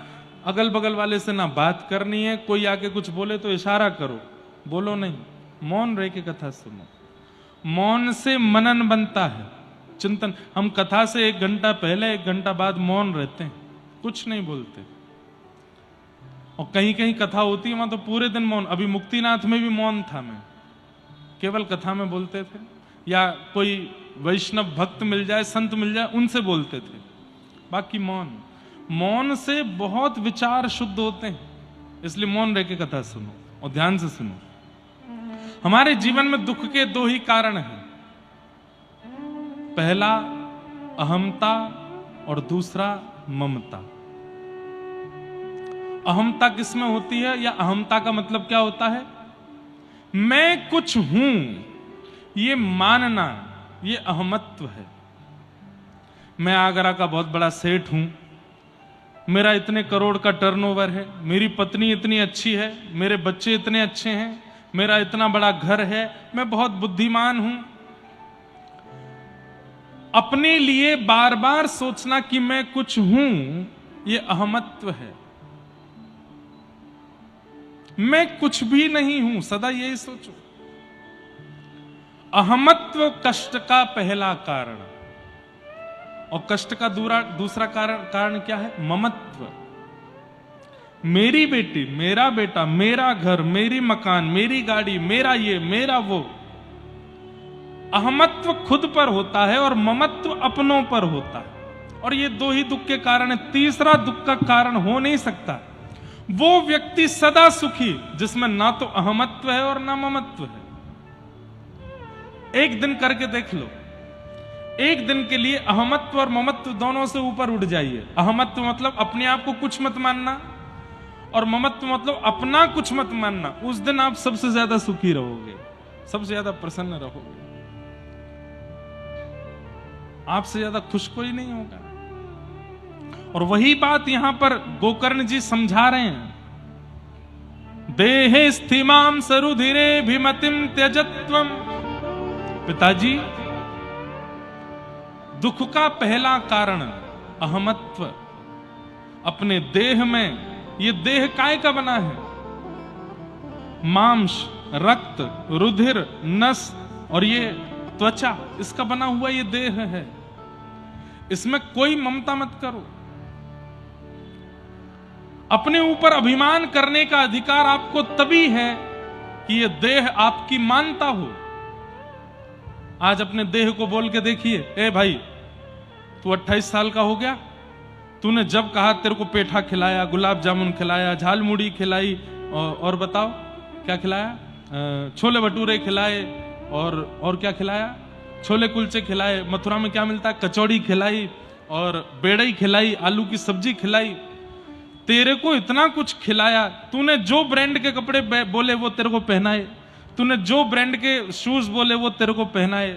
अगल बगल वाले से ना बात करनी है, कोई आके कुछ बोले तो इशारा करो, बोलो नहीं, मौन रह के कथा सुनो। मौन से मनन बनता है, चिंतन। हम कथा से 1 घंटा पहले 1 घंटा बाद मौन रहते हैं, कुछ नहीं बोलते। और कहीं कहीं कथा होती है वहां तो पूरे दिन मौन। अभी मुक्तिनाथ में भी मौन था, मैं केवल कथा में बोलते थे, या कोई वैष्णव भक्त मिल जाए, संत मिल जाए, उनसे बोलते थे, बाकी मौन। मौन से बहुत विचार शुद्ध होते हैं, इसलिए मौन रह के कथा सुनो और ध्यान से सुनो। हमारे जीवन में दुख के 2 ही कारण हैं, पहला अहमता और दूसरा ममता। अहमता किसमें होती है, या अहमता का मतलब क्या होता है? मैं कुछ हूं ये मानना, ये अहमत्व है। मैं आगरा का बहुत बड़ा सेठ हूं, मेरा इतने करोड़ का टर्नओवर है, मेरी पत्नी इतनी अच्छी है, मेरे बच्चे इतने अच्छे हैं, मेरा इतना बड़ा घर है, मैं बहुत बुद्धिमान हूं। अपने लिए बार बार सोचना कि मैं कुछ हूं, ये अहमत्व है। मैं कुछ भी नहीं हूं, सदा यही सोचो। अहमत्व कष्ट का पहला कारण, और कष्ट का दूसरा कारण क्या है? ममत्व। मेरी बेटी, मेरा बेटा, मेरा घर, मेरी मकान, मेरी गाड़ी, मेरा ये, मेरा वो। अहमत्व खुद पर होता है और ममत्व अपनों पर होता है, और ये 2 ही दुख के कारण है। तीसरा दुख का कारण हो नहीं सकता। वो व्यक्ति सदा सुखी जिसमें ना तो अहमत्व है और ना ममत्व है। एक दिन करके देख लो, एक दिन के लिए अहमत्व और ममत्व दोनों से ऊपर उठ जाइए। अहमत्व मतलब अपने आप को कुछ मत मानना, और ममत्व मतलब अपना कुछ मत मानना। उस दिन आप सबसे ज्यादा सुखी रहोगे, सबसे ज्यादा प्रसन्न रहोगे। आपसे ज्यादा खुश कोई नहीं होगा। और वही बात यहां पर गोकर्ण जी समझा रहे हैं। देहे स्थिमाम सरुधिरे भिमतिम त्यजत्वम। पिताजी, दुख का पहला कारण अहमत्व। अपने देह में, ये देह काय का बना है? मांस, रक्त, रुधिर, नस और ये त्वचा, इसका बना हुआ ये देह है। इसमें कोई ममता मत करो। अपने ऊपर अभिमान करने का अधिकार आपको तभी है कि ये देह आपकी मानता हो। आज अपने देह को बोल के देखिए, ए भाई, तू 28 साल का हो गया, तूने जब कहा तेरे को पेठा खिलाया, गुलाब जामुन खिलाया, झालमुड़ी खिलाई, और बताओ क्या खिलाया? छोले भटूरे खिलाए, और क्या खिलाया? छोले कुलचे खिलाए। मथुरा में क्या मिलता है? कचौड़ी खिलाई, और बेड़ई खिलाई, आलू की सब्जी खिलाई। तेरे को इतना कुछ खिलाया, तूने जो ब्रांड के कपड़े बोले वो तेरे को पहनाए, तूने जो ब्रांड के शूज बोले वो तेरे को पहनाए,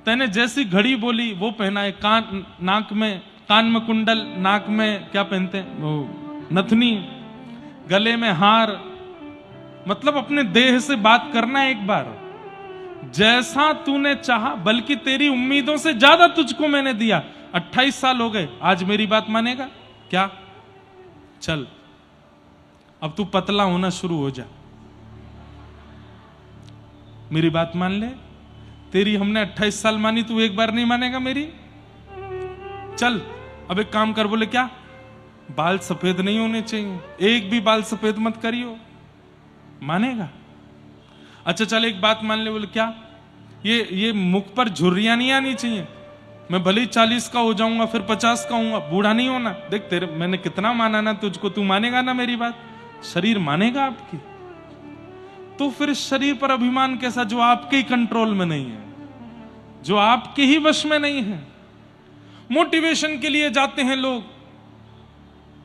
तैने जैसी घड़ी बोली वो पहनाए, कान में कुंडल, नाक में क्या पहनते हैं वो नथनी, गले में हार। मतलब अपने देह से बात करना एक बार, जैसा तूने चाहा, बल्कि तेरी उम्मीदों से ज्यादा तुझको मैंने दिया। 28 साल हो गए, आज मेरी बात मानेगा क्या? चल अब तू पतला होना शुरू हो जा, मेरी बात मान ले। तेरी हमने 28 साल मानी, तू एक बार नहीं मानेगा मेरी? चल अब एक काम कर। बोले क्या? बाल सफेद नहीं होने चाहिए, एक भी बाल सफेद मत करियो, मानेगा? अच्छा चल एक बात मान ले। बोले क्या? ये मुख पर झुर्रियां नहीं आनी चाहिए। मैं भले ही 40 का हो जाऊंगा, फिर 50 का होऊंगा, बूढ़ा नहीं होना। देख तेरे मैंने कितना माना ना तुझको, तू मानेगा ना मेरी बात? शरीर मानेगा आपकी? तो फिर शरीर पर अभिमान कैसा, जो आपके ही कंट्रोल में नहीं है, जो आपके ही वश में नहीं है। मोटिवेशन के लिए जाते हैं लोग,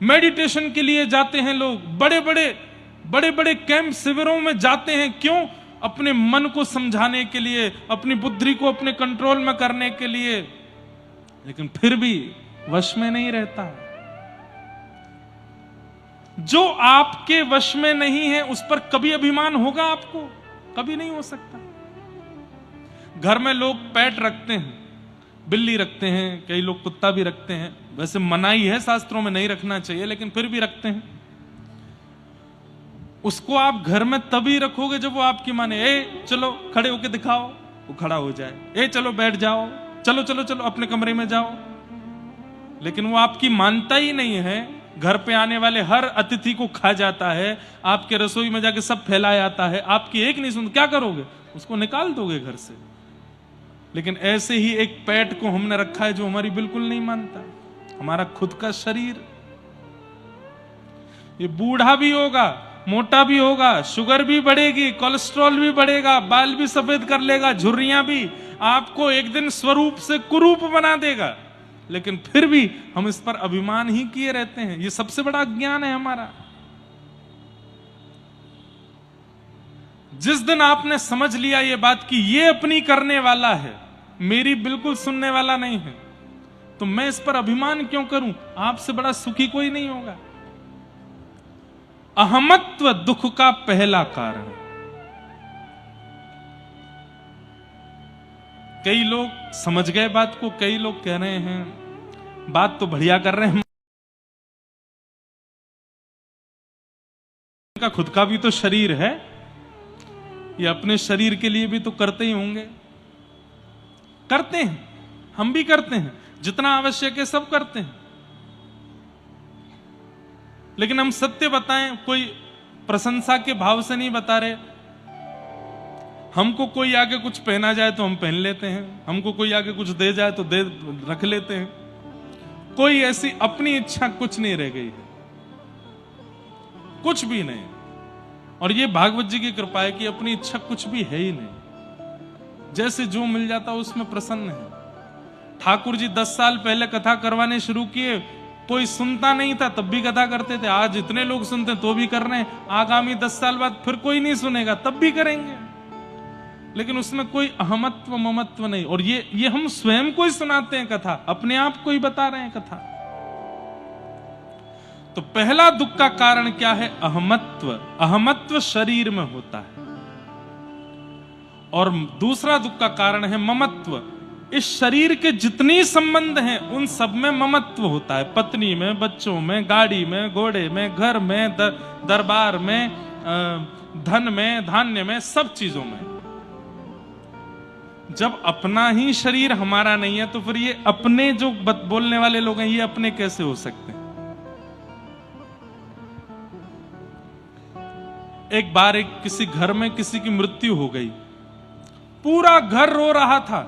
मेडिटेशन के लिए जाते हैं लोग, बड़े बड़े कैंप शिविरों में जाते हैं। क्यों? अपने मन को समझाने के लिए, अपनी बुद्धि को अपने कंट्रोल में करने के लिए, लेकिन फिर भी वश में नहीं रहता। जो आपके वश में नहीं है उस पर कभी अभिमान होगा आपको? कभी नहीं हो सकता। घर में लोग पेट रखते हैं, बिल्ली रखते हैं, कई लोग कुत्ता भी रखते हैं। वैसे मनाही है शास्त्रों में, नहीं रखना चाहिए, लेकिन फिर भी रखते हैं। उसको आप घर में तभी रखोगे जब वो आपकी माने। ए चलो खड़े होके दिखाओ, वो खड़ा हो जाए। ए चलो बैठ जाओ, चलो चलो चलो अपने कमरे में जाओ। लेकिन वो आपकी मानता ही नहीं है। घर पे आने वाले हर अतिथि को खा जाता है, आपके रसोई में जाके सब फैलाया आता है, आपकी एक नहीं सुन। क्या करोगे? उसको निकाल दोगे घर से। लेकिन ऐसे ही एक पेट को हमने रखा है जो हमारी बिल्कुल नहीं मानता। हमारा खुद का शरीर, ये बूढ़ा भी होगा, मोटा भी होगा, शुगर भी बढ़ेगी, कोलेस्ट्रॉल भी बढ़ेगा, बाल भी सफेद कर लेगा, झुर्रियां भी, आपको एक दिन स्वरूप से कुरूप बना देगा। लेकिन फिर भी हम इस पर अभिमान ही किए रहते हैं। ये सबसे बड़ा अज्ञान है हमारा। जिस दिन आपने समझ लिया ये बात कि ये अपनी करने वाला है, मेरी बिल्कुल सुनने वाला नहीं है, तो मैं इस पर अभिमान क्यों करूं? आपसे बड़ा सुखी कोई नहीं होगा। अहमत्व दुख का पहला कारण। कई लोग समझ गए बात को, कई लोग कह रहे हैं बात तो बढ़िया कर रहे हैं, का खुद का भी तो शरीर है, ये अपने शरीर के लिए भी तो करते ही होंगे। करते हैं, हम भी करते हैं, जितना आवश्यक है सब करते हैं। लेकिन हम सत्य बताएं, कोई प्रशंसा के भाव से नहीं बता रहे। हमको कोई आगे कुछ पहना जाए तो हम पहन लेते हैं, हमको कोई आगे कुछ दे जाए तो दे रख लेते हैं। कोई ऐसी अपनी इच्छा कुछ नहीं रह गई है, कुछ भी नहीं। और ये भागवत जी की कृपा है कि अपनी इच्छा कुछ भी है ही नहीं। जैसे जो मिल जाता उसमें प्रसन्न है। ठाकुर जी 10 साल पहले कथा करवाने शुरू किए, कोई सुनता नहीं था तब भी कथा करते थे। आज इतने लोग सुनते तो भी कर रहे हैं। आगामी 10 साल बाद फिर कोई नहीं सुनेगा तब भी करेंगे। लेकिन उसमें कोई अहमत्व ममत्व नहीं। और ये हम स्वयं को ही सुनाते हैं कथा, अपने आप को ही बता रहे हैं कथा। तो पहला दुख का कारण क्या है? अहमत्व। अहमत्व शरीर में होता है। और दूसरा दुख का कारण है ममत्व। इस शरीर के जितनी संबंध हैं उन सब में ममत्व होता है। पत्नी में, बच्चों में, गाड़ी में, घोड़े में, घर में, दरबार में, धन में, धान्य में, सब चीजों में। जब अपना ही शरीर हमारा नहीं है तो फिर ये अपने जो बोलने वाले लोग हैं ये अपने कैसे हो सकते हैं? एक बार किसी घर में किसी की मृत्यु हो गई। पूरा घर रो रहा था।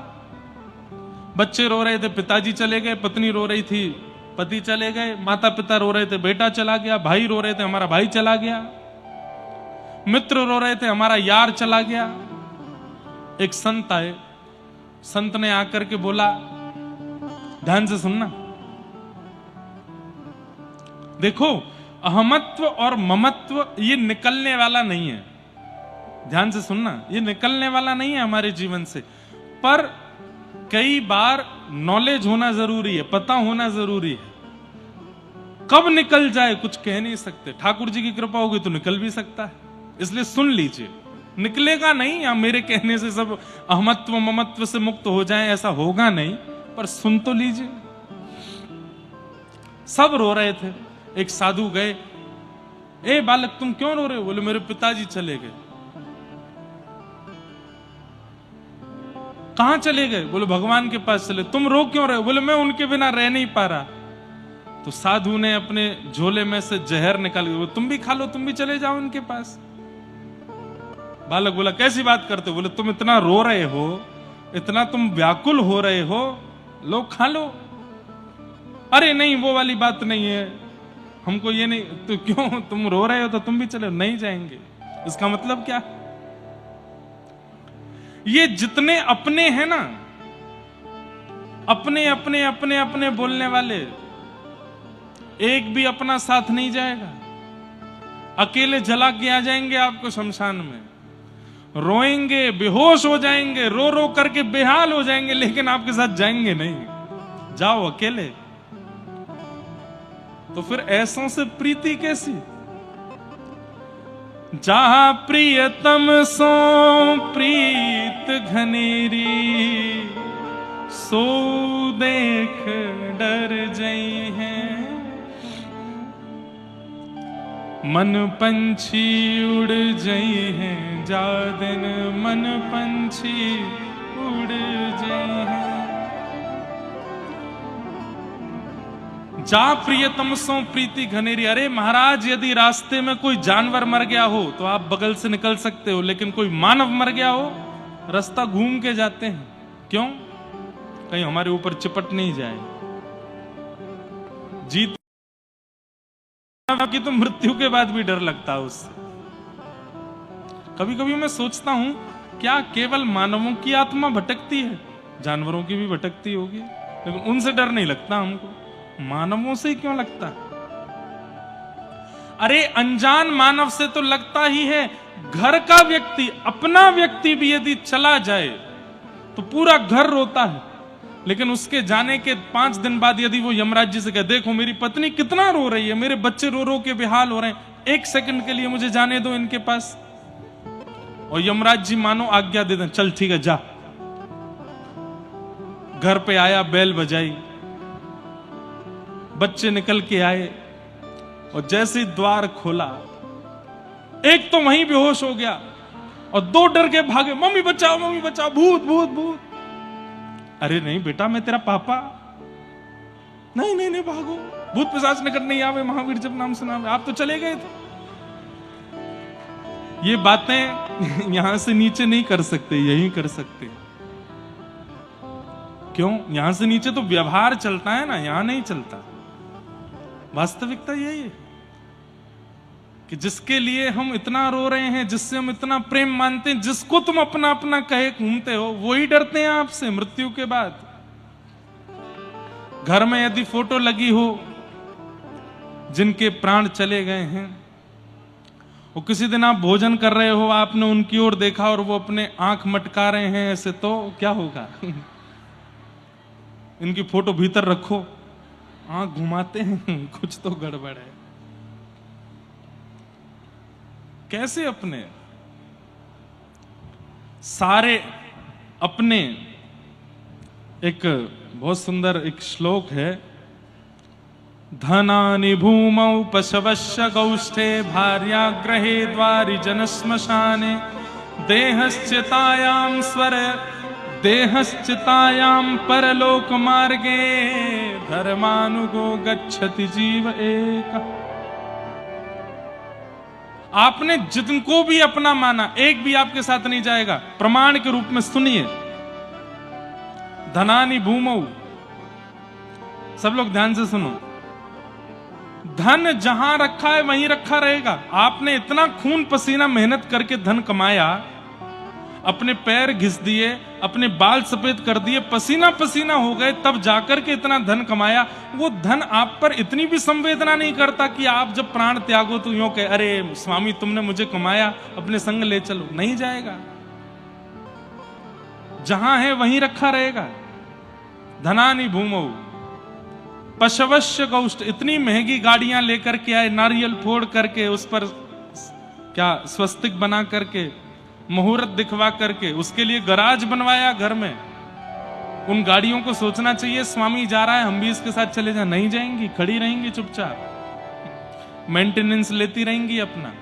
बच्चे रो रहे थे, पिताजी चले गए, पत्नी रो रही थी, पति चले गए, माता पिता रो रहे थे, बेटा चला गया, भाई रो रहे थे, हमारा भाई चला गया, मित्र रो रहे थे, हमारा यार चला गया। एक संत आए, संत ने आकर के बोला, ध्यान से सुनना, देखो अहमत्व और ममत्व ये निकलने वाला नहीं है। ध्यान से सुनना, ये निकलने वाला नहीं है हमारे जीवन से। पर कई बार नॉलेज होना जरूरी है, पता होना जरूरी है। कब निकल जाए कुछ कह नहीं सकते। ठाकुर जी की कृपा होगी तो निकल भी सकता है, इसलिए सुन लीजिए। निकलेगा नहीं, या मेरे कहने से सब अहमत्व ममत्व से मुक्त हो जाएं, ऐसा होगा नहीं, पर सुन तो लीजिए। सब रो रहे थे। एक साधु गए, ए बालक तुम क्यों रो रहे हो? बोले मेरे पिताजी चले गए। कहां चले गए? बोले भगवान के पास चले। तुम रो क्यों रहे हो? बोले मैं उनके बिना रह नहीं पा रहा। तो साधु ने अपने झोले में से जहर निकाल के, तुम भी खा लो, तुम भी चले जाओ उनके पास। बालक बोला कैसी बात करते हो? बोले तुम इतना रो रहे हो, इतना तुम व्याकुल हो रहे हो, लो खा लो। अरे नहीं वो वाली बात नहीं है, हमको ये नहीं। तो क्यों? तुम रो रहे हो तो तुम भी चले। नहीं जाएंगे। इसका मतलब क्या? ये जितने अपने हैं ना, अपने अपने अपने अपने बोलने वाले, एक भी अपना साथ नहीं जाएगा। अकेले जला के आ जाएंगे आपको शमशान में, रोएंगे, बेहोश हो जाएंगे, रो रो करके बेहाल हो जाएंगे, लेकिन आपके साथ जाएंगे नहीं। जाओ अकेले। तो फिर ऐसों से प्रीति कैसी? जहाँ प्रियतम सो प्रीत घनेरी, सो देख डर जई हैं। मन पंछी उड़ जई हैं, जा दिन मन पंछी उड़ जई हैं। जा प्रियतम सो प्रीति घनेरी। अरे महाराज, यदि रास्ते में कोई जानवर मर गया हो तो आप बगल से निकल सकते हो, लेकिन कोई मानव मर गया हो रास्ता घूम के जाते हैं। क्यों? कहीं हमारे ऊपर चिपट नहीं जाए। जीत की तो मृत्यु के बाद भी डर लगता है उससे। कभी कभी मैं सोचता हूं, क्या केवल मानवों की आत्मा भटकती है? जानवरों की भी भटकती होगी, लेकिन उनसे डर नहीं लगता हमको। मानवों से ही क्यों लगता? अरे अनजान मानव से तो लगता ही है। घर का व्यक्ति, अपना व्यक्ति भी यदि चला जाए तो पूरा घर रोता है, लेकिन उसके जाने के 5 दिन बाद यदि वो यमराज जी से कहे, देखो मेरी पत्नी कितना रो रही है, मेरे बच्चे रो रो के बेहाल हो रहे हैं, 1 सेकंड के लिए मुझे जाने दो इनके पास, और यमराज जी मानो आज्ञा दे दें, चल ठीक है जा। घर पे आया, बेल बजाई, बच्चे निकल के आए, और जैसे ही द्वार खोला, एक तो वहीं बेहोश हो गया और 2 डर के भागे, मम्मी बचाओ, भूत भूत भूत। अरे नहीं बेटा, मैं तेरा पापा। नहीं नहीं नहीं, भागो, भूत पिशाच निकट नहीं आवे, महावीर जब नाम सुना। आप तो चले गए थे। ये बातें यहां से नीचे नहीं कर सकते, यही कर सकते। क्यों? यहां से नीचे तो व्यवहार चलता है ना, यहां नहीं चलता। वास्तविकता यही है कि जिसके लिए हम इतना रो रहे हैं, जिससे हम इतना प्रेम मानते हैं, जिसको तुम अपना अपना कहे घूमते हो, वही डरते हैं आपसे मृत्यु के बाद। घर में यदि फोटो लगी हो जिनके प्राण चले गए हैं, वो किसी दिन आप भोजन कर रहे हो, आपने उनकी ओर देखा और वो अपने आंख मटका रहे हैं ऐसे, तो क्या होगा? इनकी फोटो भीतर रखो, आंख घुमाते हैं, कुछ तो गड़बड़ है। कैसे अपने सारे अपने, एक बहुत सुंदर एक श्लोक है, धनानि भूमौ पशवश्य गौष्ठे, भार्याग्रहे द्वारि जनश्मशाने, देहश्चितायां स्वर देहश्चितायां परलोक मार्गे, धर्मानुगो गच्छति जीव एक। आपने जिनको भी अपना माना, एक भी आपके साथ नहीं जाएगा। प्रमाण के रूप में सुनिए, धनानि भूमौ, सब लोग ध्यान से सुनो। धन जहां रखा है वहीं रखा रहेगा। आपने इतना खून पसीना मेहनत करके धन कमाया, अपने पैर घिस दिए, अपने बाल सफेद कर दिए, पसीना पसीना हो गए, तब जाकर के इतना धन कमाया। वो धन आप पर इतनी भी संवेदना नहीं करता कि आप जब प्राण त्यागो तो यूं कहे, अरे स्वामी तुमने मुझे कमाया, अपने संग ले चलो। नहीं जाएगा, जहां है वहीं रखा रहेगा। धनानि भूमौ पशवश्य गौष्ठ, इतनी महंगी गाड़ियां लेकर के आए, नारियल फोड़ करके उस पर क्या स्वस्तिक बना करके, मुहूर्त दिखवा करके, उसके लिए गराज बनवाया घर में। उन गाड़ियों को सोचना चाहिए, स्वामी जा रहा है, हम भी इसके साथ चले जाएं। नहीं जाएंगी, खड़ी रहेंगी चुपचाप, मेंटेनेंस लेती रहेंगी अपना।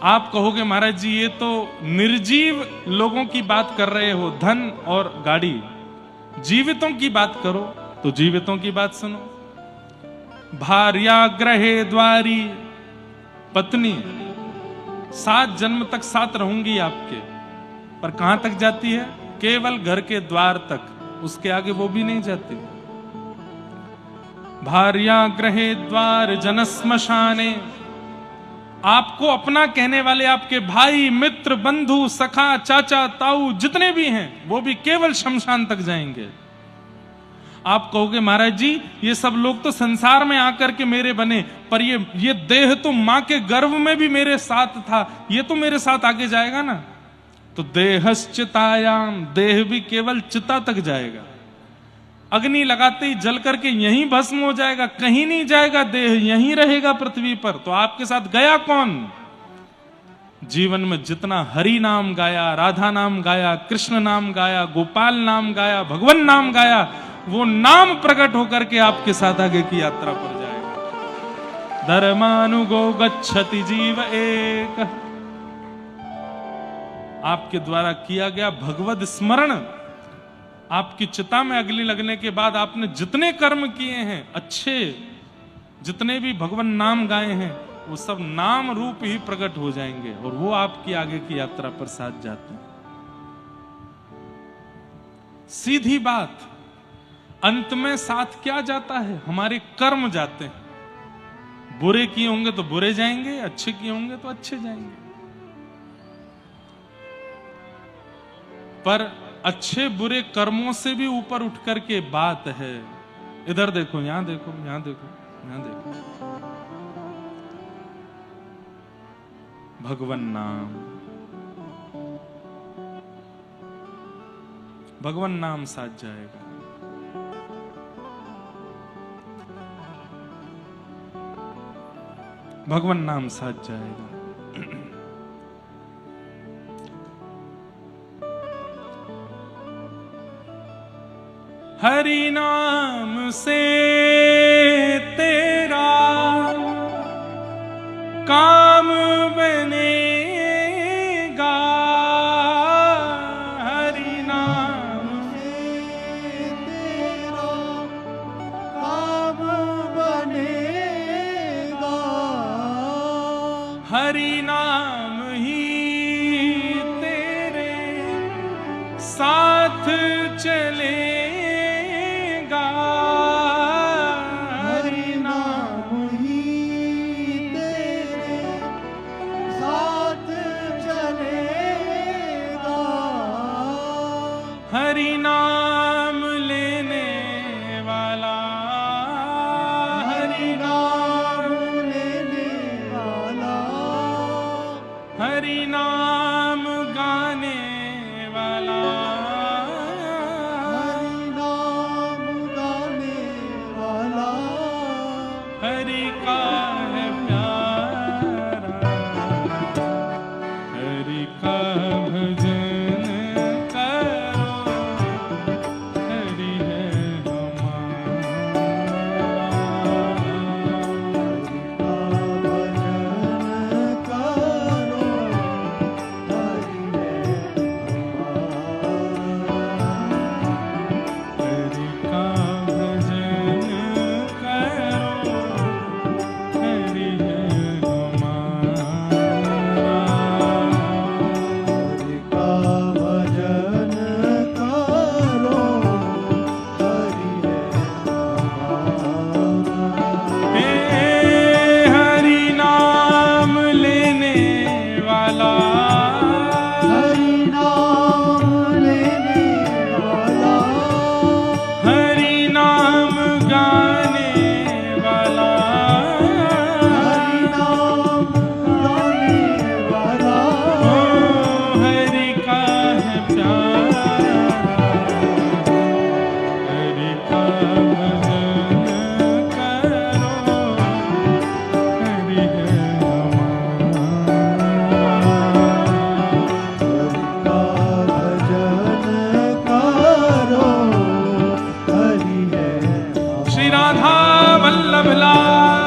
आप कहोगे महाराज जी ये तो निर्जीव लोगों की बात कर रहे हो, धन और गाड़ी। जीवितों की बात करो तो जीवितों की बात सुनो। भार्याग्रहे द्वारी, पत्नी 7 जन्म तक साथ रहूंगी आपके, पर कहां तक जाती है? केवल घर के द्वार तक, उसके आगे वो भी नहीं जाती। भार्याग्रहे द्वार जनश्मशाने, आपको अपना कहने वाले आपके भाई मित्र बंधु सखा चाचा ताऊ जितने भी हैं, वो भी केवल शमशान तक जाएंगे। आप कहोगे महाराज जी ये सब लोग तो संसार में आकर के मेरे बने, पर ये देह तो मां के गर्भ में भी मेरे साथ था, ये तो मेरे साथ आगे जाएगा ना। तो देहश्चितायाम, देह भी केवल चिता तक जाएगा। अग्नि लगाते ही जल करके यहीं भस्म हो जाएगा, कहीं नहीं जाएगा, देह यहीं रहेगा पृथ्वी पर। तो आपके साथ गया कौन? जीवन में जितना हरि नाम गाया, राधा नाम गाया, कृष्ण नाम गाया, गोपाल नाम गाया, भगवान नाम गाया, वो नाम प्रकट होकर के आपके साथ आगे की यात्रा पर जाएगा। धर्मानुगो गच्छति जीव एक। आपके द्वारा किया गया भगवद स्मरण, आपकी चिता में अग्नि लगने के बाद आपने जितने कर्म किए हैं अच्छे, जितने भी भगवान नाम गाए हैं, वो सब नाम रूप ही प्रकट हो जाएंगे और वो आपकी आगे की यात्रा पर साथ जाते हैं। सीधी बात, अंत में साथ क्या जाता है? हमारे कर्म जाते हैं। बुरे किए होंगे तो बुरे जाएंगे, अच्छे किए होंगे तो अच्छे जाएंगे। पर अच्छे बुरे कर्मों से भी ऊपर उठ करके बात है, इधर देखो, यहां देखो, यहां देखो, यहां देखो, भगवान नाम, भगवान नाम साथ जाएगा। भगवान नाम साथ जाएगा। हरि नाम से तेरा काम बनेगा, हरि नाम से तेरा काम बनेगा, हरि नाम ही तेरे साथ चलेगा, हरि नाम ही तेरे साथ चलेगा, हरि नाम लेने वाला, हरि नाम लेने वाला, हरि नाम गाने वाला, हरि नाम गाने वाला, हरि का है प्यारा, हरि का भजन करो, हरि है हरि का भजन करो, हरि है हमारा, हरि का भजन करो, हरि है हमारा। हरि का भजन करो, हरि है श्री राधा वल्लभ लाल